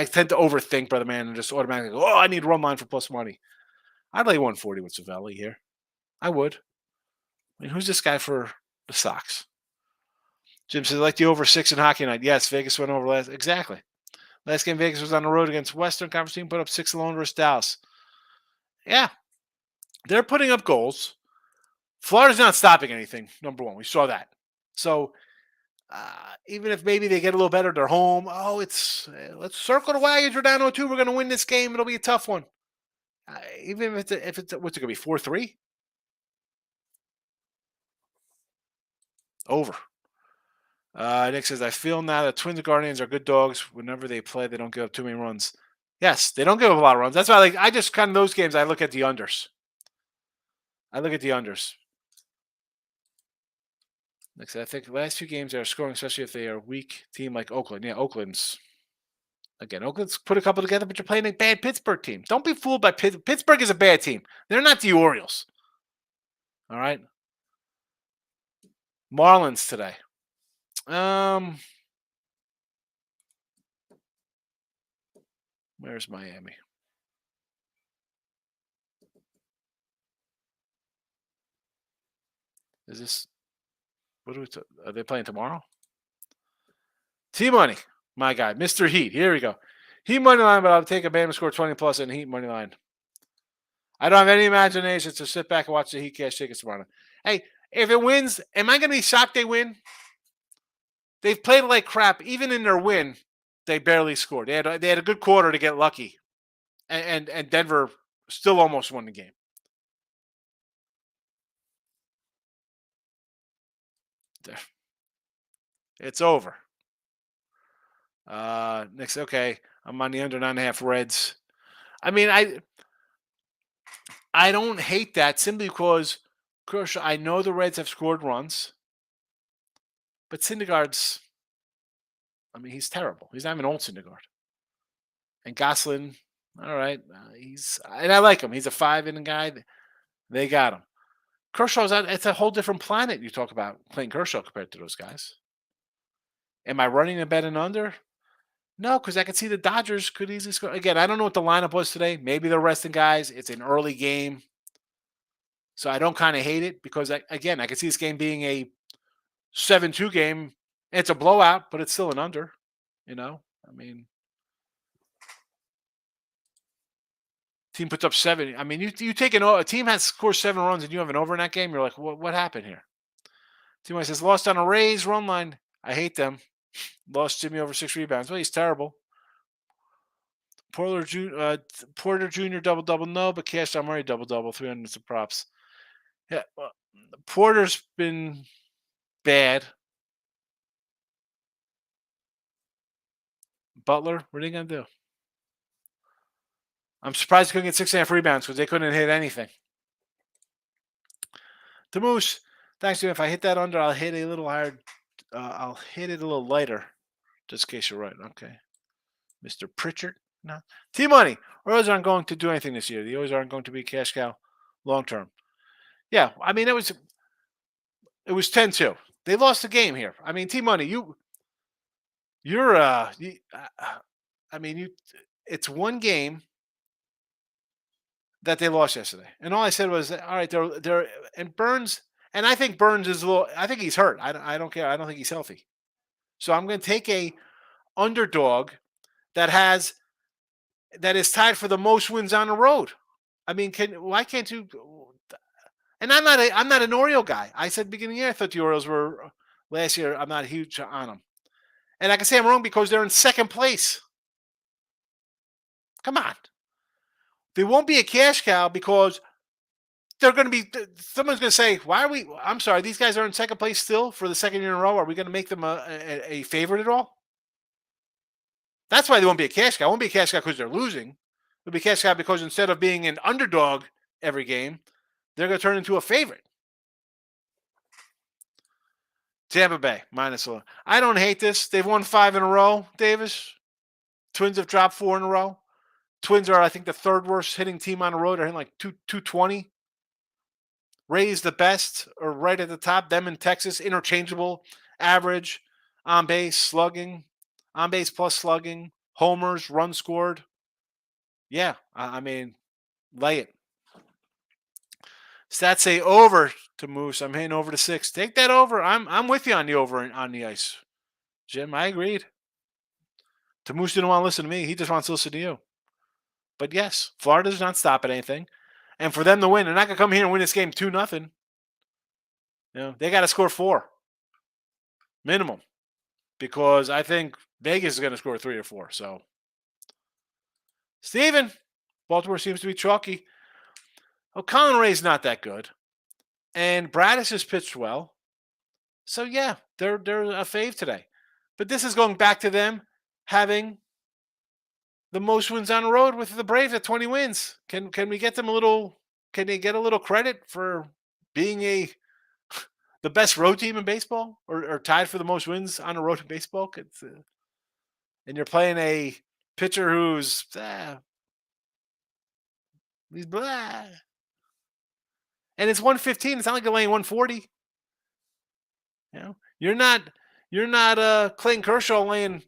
tend to overthink, brother man, and just automatically go, oh, I need run line for plus money. I'd lay 140 with Savelli here. I would. I mean, who's this guy for the Sox? Jim says, like the over 6 in hockey night. Yes, Vegas went over last. Exactly. Last game, Vegas was on the road against Western Conference team, put up 6 alone versus Dallas. Yeah, they're putting up goals. Florida's not stopping anything, number one. We saw that. So even if maybe they get a little better, they're home. Oh, let's circle the wagons. We're down 0-2. We're going to win this game. It'll be a tough one. Even if it's what's it going to be, 4-3? Over. Nick says, I feel now that Twins and Guardians are good dogs. Whenever they play, they don't give up too many runs. Yes, they don't give up a lot of runs. That's why I just kind of those games, I look at the unders. Nick said, I think the last few games they are scoring, especially if they are a weak team like Oakland. Yeah, Oakland's put a couple together, but you're playing a bad Pittsburgh team. Don't be fooled by Pittsburgh. Pittsburgh is a bad team. They're not the Orioles. All right. Marlins today. Where's Miami? Is this what are they playing tomorrow? T-Money, my guy, Mr. Heat. Here we go. Heat money line, but I'll take a Bama score 20 plus in Heat money line. I don't have any imagination to sit back and watch the Heat cash tickets tomorrow. Hey, if it wins, am I going to be shocked they win? They've played like crap. Even in their win, they barely scored. They had a good quarter to get lucky, and Denver still almost won the game. It's over. Next, okay, I'm on the under 9.5 Reds. I mean, I don't hate that simply because I know the Reds have scored runs, but Syndergaard's, I mean, he's terrible. He's not even old Syndergaard. And Goslin, all right, and I like him. He's a 5-inning guy. They got him. Kershaw's it's a whole different planet. You talk about playing Kershaw compared to those guys. Am I running a bet and under? No, because I could see the Dodgers could easily score. Again, I don't know what the lineup was today. Maybe they're resting guys. It's an early game. So I don't kind of hate it because, I could see this game being a 7-2 game. It's a blowout, but it's still an under. I mean, team puts up 7. I mean, you take a team has scored 7 runs and you have an over in that game. You're like, what happened here? Team says lost on a Rays run line. I hate them. Lost Jimmy over 6 rebounds. Well, he's terrible. Porter Jr. double no, but Cash Murray double 300 of props. Yeah, well, Porter's been bad. Butler, what are they gonna do? I'm surprised they couldn't get 6.5 rebounds because they couldn't hit anything. The Moose, thanks to you. If I hit that under, I'll hit a little higher. I'll hit it a little lighter, just in case you're right. Okay, Mr. Pritchard. No, T-Money. Oilers aren't going to do anything this year. The Oilers aren't going to be cash cow long term. Yeah, I mean it was 10-2. They lost the game here. I mean, T-Money, you You're I mean, it's one game that they lost yesterday, and all I said was, all right, they're and Burns, and I think Burns is a little. I think he's hurt. I don't care. I don't think he's healthy. So I'm going to take a underdog that has that is tied for the most wins on the road. I mean, why can't you? And I'm not an Oriole guy. I said beginning of the year I thought the Orioles were last year. I'm not huge on them, and I can say I'm wrong because they're in second place. Come on, they won't be a cash cow because they're going to be. Someone's going to say, "Why are we?" I'm sorry, these guys are in second place still for the second year in a row. Are we going to make them a favorite at all? That's why they won't be a cash cow. It won't be a cash cow because they're losing. It'll be a cash cow because instead of being an underdog every game, they're going to turn into a favorite. Tampa Bay -11. I don't hate this. They've won 5 in a row. Davis. Twins have dropped 4 in a row. Twins are, I think, the third worst hitting team on the road. They're hitting like 220. Rays the best, or right at the top. Them in Texas, interchangeable average, on base, slugging, on base plus slugging, homers, runs scored. Yeah, I mean, lay it. Stats say over to Moose. I'm hitting over to 6. Take that over. I'm with you on the over on the ice, Jim. I agreed. To Moose didn't want to listen to me. He just wants to listen to you. But yes, Florida does not stop at anything, and for them to win, they're not gonna come here and win this game 2-0. They got to score 4 minimum because I think Vegas is going to score 3 or 4. So, Steven, Baltimore seems to be chalky. Oh, Colin Ray's not that good, and Bradis has pitched well. So yeah, they're a fave today. But this is going back to them having the most wins on the road with the Braves at 20 wins. Can we get them a little? Can they get a little credit for being the best road team in baseball, or tied for the most wins on the road in baseball? And you're playing a pitcher who's he's blah. And it's 115. It's not like you're laying 140. You're not Clayton Kershaw laying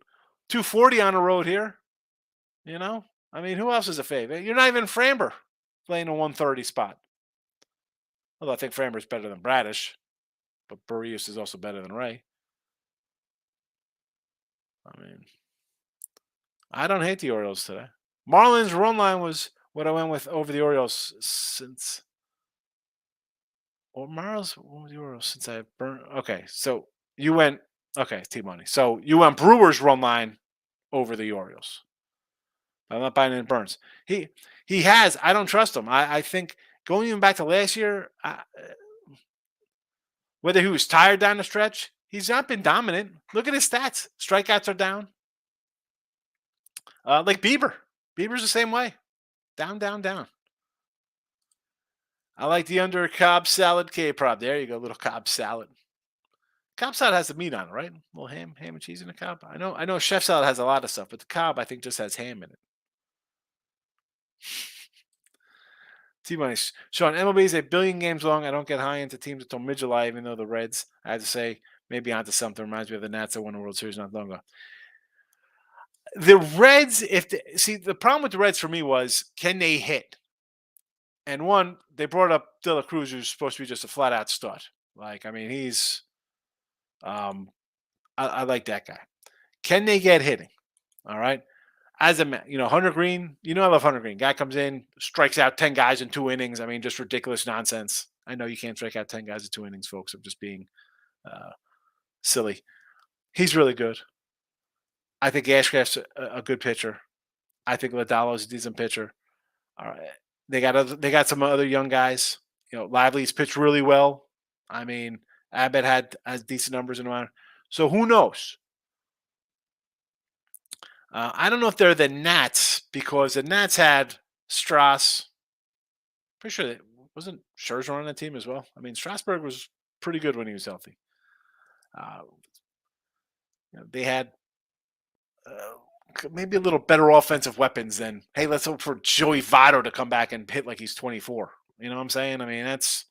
240 on the road here. I mean, who else is a fave? You're not even Framber laying a 130 spot. Although I think Framber's better than Bradish, but Barrios is also better than Ray. I mean, I don't hate the Orioles today. Marlins run line was what I went with over the Orioles since. Or Marlins over the Orioles since I burned. Okay, so you went. Okay, T-Money. So you went Brewers run line over the Orioles. I'm not buying in Burns. He has. I don't trust him. I think going even back to last year, whether he was tired down the stretch, he's not been dominant. Look at his stats. Strikeouts are down. Like Bieber. Bieber's the same way. Down, down, down. I like the under Cobb salad K-prop. There you go, little Cobb salad. Cobb salad has the meat on it, right? A little ham and cheese in the Cobb. I know chef salad has a lot of stuff, but the Cobb I think just has ham in it. T-Money. Sean, MLB is 1 billion games long. I don't get high into teams until mid-July, even though the Reds, I have to say, maybe onto something. Reminds me of the Nats that won the World Series not long ago. The Reds, the problem with the Reds for me was, can they hit? And one, they brought up De La Cruz, who's supposed to be just a flat-out stud. Like, I mean, he's I like that guy. Can they get hitting? All right. As Hunter Green, I love Hunter Green. Guy comes in, strikes out 10 guys in 2 innings. I mean, just ridiculous nonsense. I know you can't strike out 10 guys in 2 innings, folks. I'm just being silly. He's really good. I think Ashcraft's a good pitcher. I think Lodolo's a decent pitcher. All right. They got some other young guys. Lively's pitched really well. I mean, Abbott has decent numbers in the minor. So who knows? I don't know if they're the Nats because the Nats had Strauss. Pretty sure wasn't Scherzer on that team as well. I mean, Strasburg was pretty good when he was healthy. They had maybe a little better offensive weapons than, hey, let's hope for Joey Votto to come back and hit like he's 24. You know what I'm saying? I mean, that's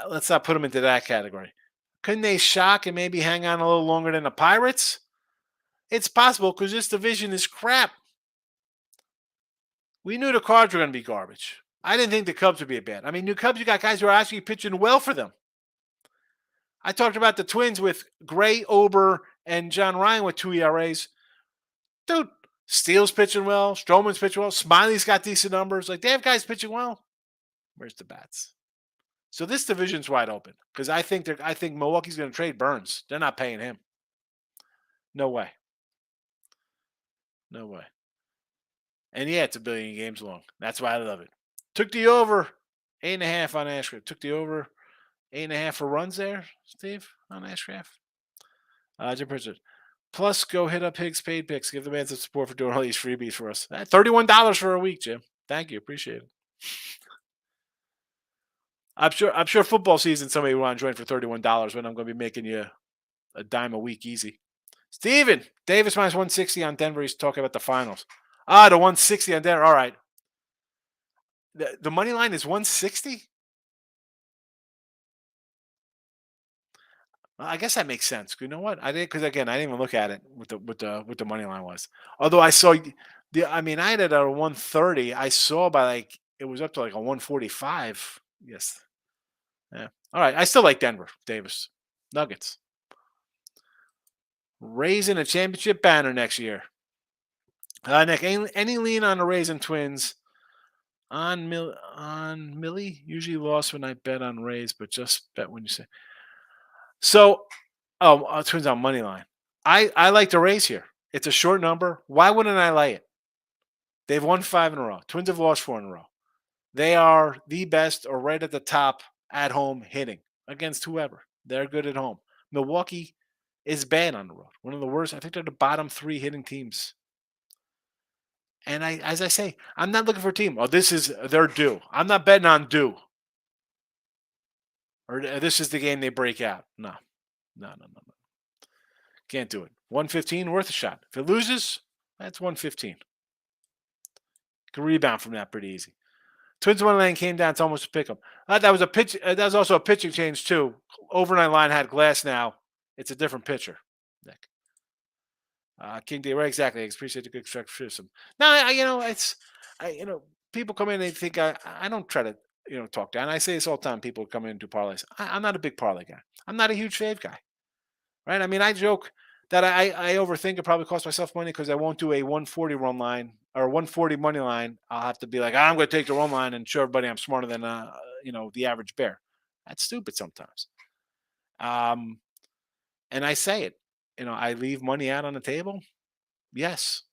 let's not put him into that category. Couldn't they shock and maybe hang on a little longer than the Pirates? It's possible because this division is crap. We knew the Cards were going to be garbage. I didn't think the Cubs would be bad. I mean, the Cubs, you got guys who are actually pitching well for them. I talked about the Twins with Gray, Ober, and John Ryan with 2 ERAs. Dude, Steele's pitching well. Stroman's pitching well. Smiley's got decent numbers. Like, they have guys pitching well. Where's the bats? So this division's wide open because I think Milwaukee's going to trade Burns. They're not paying him. No way. No way. And yeah, it's 1 billion games long. That's why I love it. Took the over 8.5 on Ashcraft. Took the over 8.5 for runs there, Steve, on Ashcraft. Jim Pritchard. Plus, go hit up Higgs Paid Picks. Give the man some support for doing all these freebies for us. $31 for a week, Jim. Thank you. Appreciate it. I'm sure football season somebody will want to join for $31 when I'm going to be making you a dime a week easy. Steven, Davis minus 160 on Denver. He's talking about the finals. The 160 on Denver. All right. The money line is 160? Well, I guess that makes sense. You know what? I didn't because again I didn't even look at it what the money line was. Although I saw I had it at a 130. I saw by like it was up to like a 145. Yes. Yeah. All right. I still like Denver, Davis. Nuggets. Raising a championship banner next year. Nick, any lean on the Rays and Twins? On Millie? Usually lost when I bet on Rays, but just bet when you say. So, Twins on money line. I like the Rays here. It's a short number. Why wouldn't I lay it? They've won 5 in a row. Twins have lost 4 in a row. They are the best or right at the top at home hitting against whoever. They're good at home. Milwaukee is bad on the road. One of the worst. I think they're the bottom 3 hitting teams. And as I say, I'm not looking for a team. Oh, this is their due. I'm not betting on due. Or this is the game they break out. No. Can't do it. 115 worth a shot. If it loses, that's 115. Can rebound from that pretty easy. Twins one lane came down to almost a pick 'em. That was a pitch. That was also a pitching change too. Overnight line had Glass now. It's a different pitcher. Nick. King D. Right, exactly. I appreciate the good criticism. No, people come in and they think I don't try to talk down. I say this all the time. People come in and do parlays. I'm not a big parlay guy. I'm not a huge fave guy. Right? I mean, I joke that I overthink it. Probably cost myself money because I won't do a 140 run line or 140 money line. I'll have to be like, I'm going to take the run line and show everybody I'm smarter than the average bear. That's stupid sometimes. And I say it. I leave money out on the table. Yes.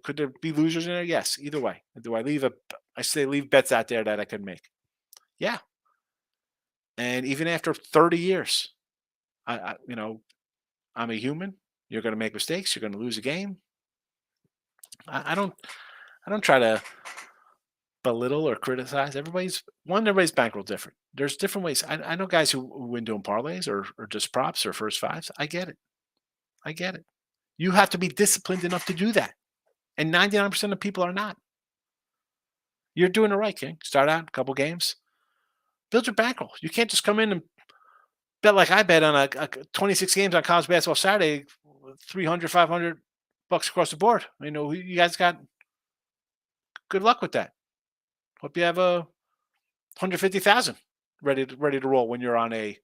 Could there be losers in there? Yes. Either way. Do I leave leave bets out there that I can make? Yeah. And even after 30 years, I'm a human. You're going to make mistakes. You're going to lose a game. I don't try to belittle or criticize. Everybody's bankroll different. There's different ways. I know guys who win doing parlays or just props or first fives. I get it. You have to be disciplined enough to do that. And 99% of people are not. You're doing it right, King. Start out a couple games. Build your bankroll. You can't just come in and bet like I bet on a 26 games on college basketball Saturday, 300, 500 bucks across the board. You guys got good luck with that. Hope you have a 150,000 ready to roll when you're on a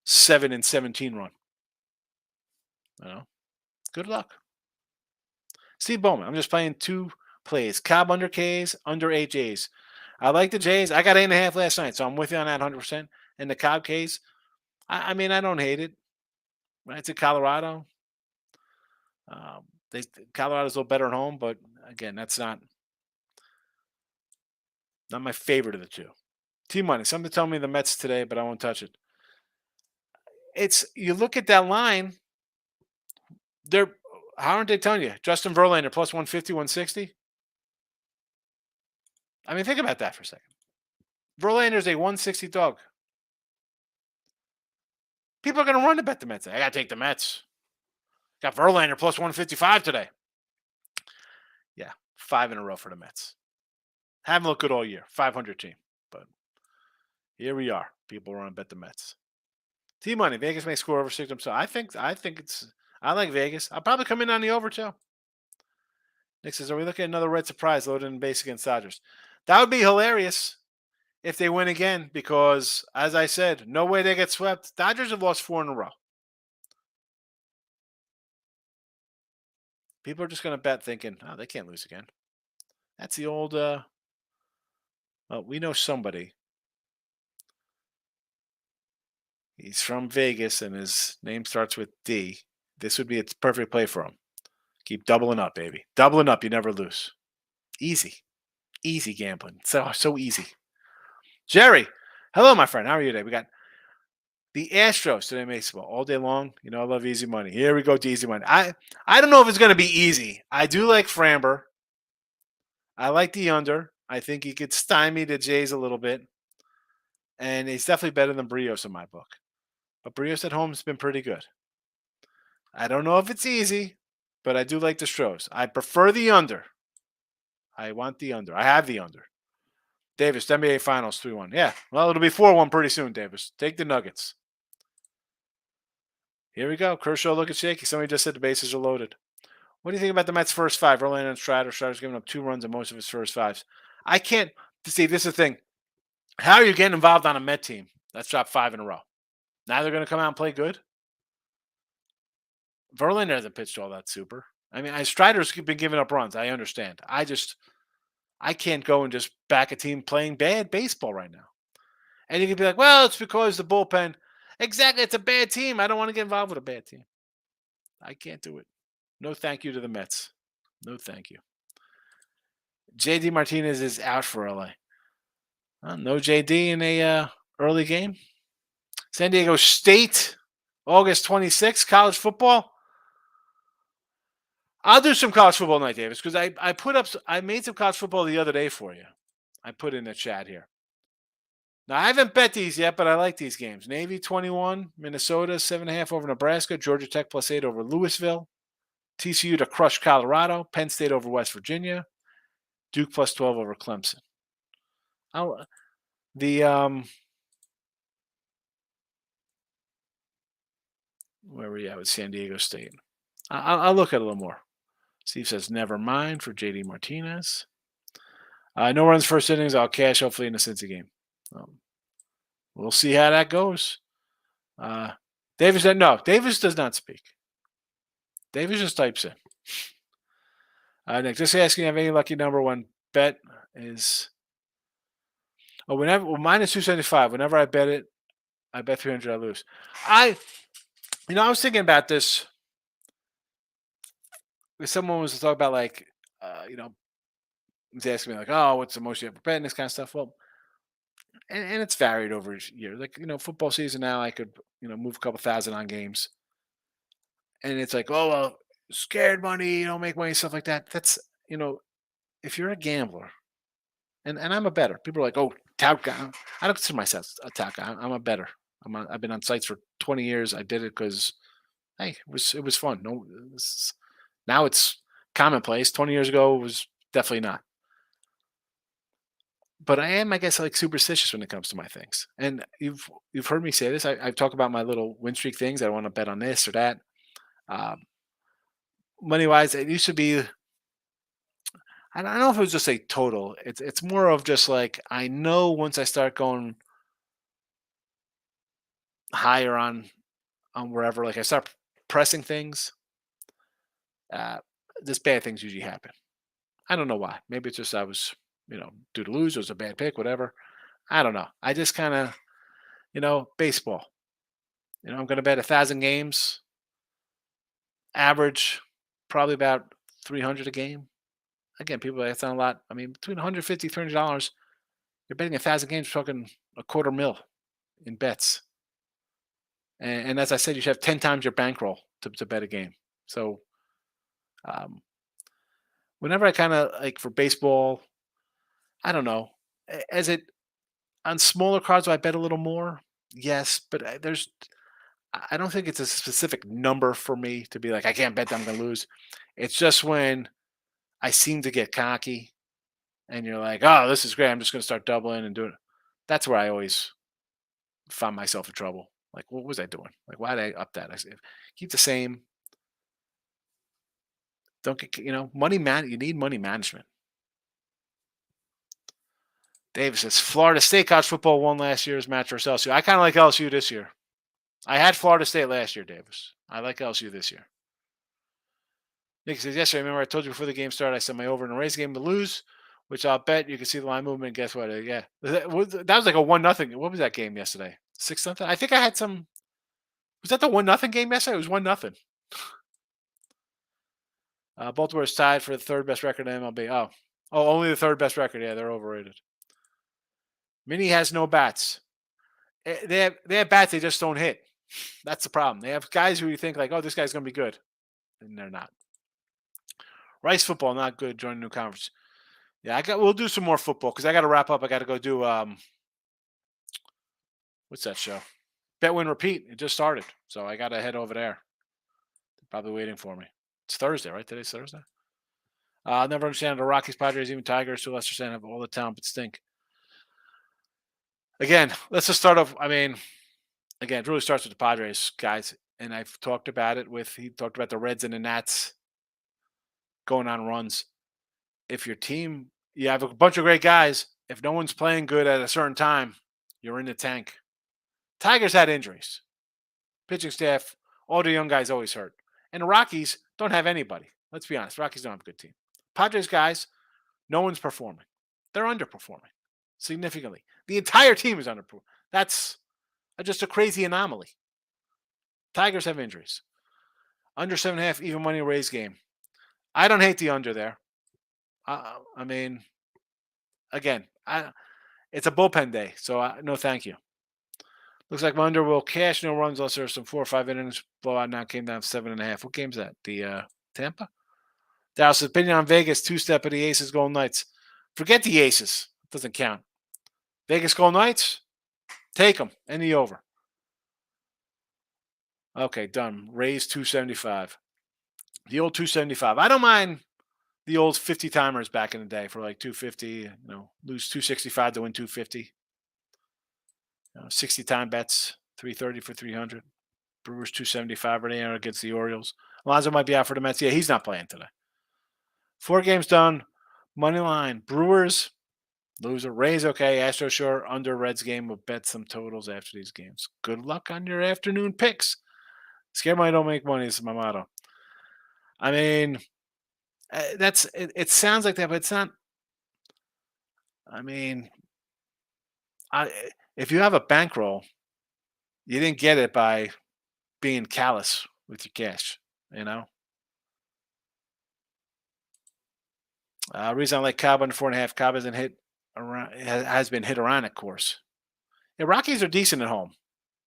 7-17 run. Good luck. Steve Bowman. I'm just playing 2 plays. Cobb under Ks, under 8 Js. I like the J's. I got 8.5 last night, so I'm with you on that 100%. And the Cobb Ks, I don't hate it. Right? It's in Colorado. Colorado's a little better at home, but again, that's not my favorite of the 2. T-money. Something tell me the Mets today, but I won't touch it. You look at that line, how aren't they telling you? Justin Verlander plus 150, 160? I mean, think about that for a second. Verlander's a 160 dog. People are going to run to bet the Mets. I got to take the Mets. Got Verlander plus 155 today. Yeah, 5 in a row for the Mets. Haven't looked good all year. 500 team. But here we are. People want to bet the Mets. T money. Vegas may score over 6. So I think it's. I like Vegas. I'll probably come in on the over too. Nick says, "Are we looking at another red surprise loaded in base against Dodgers?" That would be hilarious if they win again because, as I said, no way they get swept. Dodgers have lost 4 in a row. People are just going to bet thinking, oh, they can't lose again. That's the old, we know somebody. He's from Vegas and his name starts with D. This would be a perfect play for him. Keep doubling up, baby. Doubling up, you never lose. Easy. Easy gambling. So easy. Jerry, hello, my friend. How are you today? We got the Astros today, baseball all day long. You know, I love easy money. Here we go to easy money. I don't know if it's going to be easy. I do like Framber. I like the under. I think he could stymie the Jays a little bit. And he's definitely better than Brios in my book. But Brios at home has been pretty good. I don't know if it's easy, but I do like the Stros. I prefer the under. I want the under. I have the under. Davis, NBA Finals 3-1. Yeah, well, it'll be 4-1 pretty soon, Davis. Take the Nuggets. Here we go. Kershaw looking shaky. Somebody just said the bases are loaded. What do you think about the Mets' first 5? Verlander and Strider. Strider's giving up 2 runs in most of his first 5s. I can't. Steve, this is the thing. How are you getting involved on a Met team that's dropped 5 in a row? Now they're going to come out and play good? Verlander hasn't pitched all that super. I mean, Strider's been giving up runs. I understand. I can't go and just back a team playing bad baseball right now. And you can be like, well, it's because the bullpen. Exactly. It's a bad team. I don't want to get involved with a bad team. I can't do it. No thank you to the Mets. No thank you. JD Martinez is out for LA. No JD in a early game. San Diego State, August 26th, college football. I'll do some college football tonight, Davis, because I made some college football the other day for you. I put in the chat here. Now I haven't bet these yet, but I like these games. Navy 21, Minnesota 7.5 over Nebraska, Georgia Tech +8 over Louisville, TCU to crush Colorado, Penn State over West Virginia, Duke +12 over Clemson. Where were we at with San Diego State? I'll look at it a little more. Steve says, never mind for JD Martinez. No runs first innings. I'll cash hopefully in the Cincy game. We'll see how that goes. Davis said, no, Davis does not speak. Davis just types in. Nick, just asking, have any lucky number one bet is. Mine is 275. Whenever I bet it, I bet 300, I lose. I was thinking about this. If someone was to talk about was asking me like, oh, what's the most you ever bet and this kind of stuff. Well, and it's varied over each year. Like, football season now, I could, move a couple thousand on games. And it's like, oh, well, scared money, make money, stuff like that. That's, if you're a gambler, and I'm a bettor. People are like, oh, tout guy. I don't consider myself a tout guy. I'm a bettor. I've been on sites for 20 years. I did it because, hey, it was fun. Now it's commonplace. 20 years ago, it was definitely not. But I am, I guess, like superstitious when it comes to my things. And you've heard me say this. I talk about my little win streak things. I want to bet on this or that. Money wise, it used to be. I don't know if it was just a total. It's more of just like I know once I start going higher on wherever, like I start pressing things, this bad things usually happen. I don't know why. Maybe it's just I was, due to lose, it was a bad pick, whatever. I don't know. I just kind of, baseball. I'm going to bet 1,000 games, average probably about 300 a game. Again, people, that's not a lot. I mean, between $150, $300, you're betting 1,000 games, you're talking $250,000 in bets. And as I said, you should have 10 times your bankroll to bet a game. So, whenever I kind of like for baseball, I don't know. As it on smaller cards, do I bet a little more? Yes, but I don't think it's a specific number for me to be like I can't bet that I'm going to lose. It's just when I seem to get cocky, and you're like, oh, this is great. I'm just going to start doubling and doing it. That's where I always find myself in trouble. Like, what was I doing? Like, why did I up that? I said, keep the same. Don't get, money man. You need money management. Davis says Florida State college football won last year's match versus LSU. I kind of like LSU this year. I had Florida State last year, Davis. I like LSU this year. Nick says, yes, I remember I told you before the game started, I said my over in a race game to lose, which I'll bet you can see the line movement. Guess what? Yeah. That was like a 1-0. What was that game yesterday? 6-0? I think I had some. Was that the 1-0 game yesterday? It was 1-0. Baltimore is tied for the third best record in MLB. Oh, only the third best record. Yeah, they're overrated. Minnie has no bats. They have bats, they just don't hit. That's the problem. They have guys who you think like, oh, this guy's going to be good. And they're not. Rice football, not good. Join a new conference. Yeah, we'll do some more football because I got to wrap up. I got to go do, what's that show? Bet, Win, Repeat. It just started. So I got to head over there. They're probably waiting for me. It's Thursday, right? Today's Thursday. I'll never understand the Rockies, Padres, even Tigers, to a lesser extent, have all the talent but stink. Again, let's just start off. I mean, again, it really starts with the Padres, guys. And I've talked about it he talked about the Reds and the Nats going on runs. If your team, you have a bunch of great guys, if no one's playing good at a certain time, you're in the tank. Tigers had injuries. Pitching staff, all the young guys always hurt. And the Rockies don't have anybody. Let's be honest. Rockies don't have a good team. Padres guys, no one's performing. They're underperforming significantly. The entire team is underperforming. That's just a crazy anomaly. Tigers have injuries. Under 7.5, even money raise game. I don't hate the under there. I mean, again, it's a bullpen day, so no thank you. Looks like my under will cash, no runs unless there's some 4 or 5 innings. Blowout now came down 7.5. What game's that? The Tampa? Dallas' opinion on Vegas, 2-step of the Aces, Golden Knights. Forget the Aces. It doesn't count. Vegas Golden Knights, take them. Any over. Okay, done. Raise 275. The old 275. I don't mind the old 50 timers back in the day for like 250. Lose 265 to win 250. 60 time bets, 330 for 300. Brewers 275 right now against the Orioles. Alonso might be out for the Mets. Yeah, he's not playing today. 4 games done. Money line. Brewers, loser. Rays, okay. Astros, sure. Under Reds game. We'll bet some totals after these games. Good luck on your afternoon picks. Scare money, don't make money is my motto. I mean, it sounds like that, but it's not. I mean, if you have a bankroll, you didn't get it by being callous with your cash, Reason I like Cobb under 4.5. Cobb hasn't hit around, has been hit around, of course. The Rockies are decent at home,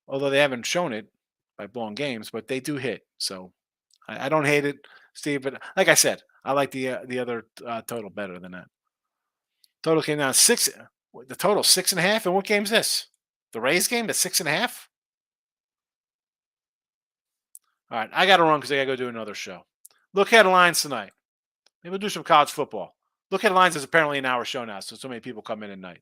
although they haven't shown it by blowing games, but they do hit. So I don't hate it, Steve. But like I said, I like the other total better than that. Total came down 6. The total 6.5. And what game's this? The Rays game? That's 6.5. All right, I got to run because I got to go do another show. Look at the lines tonight. Maybe we'll do some college football. Look at the lines is apparently an hour show now, so many people come in at night.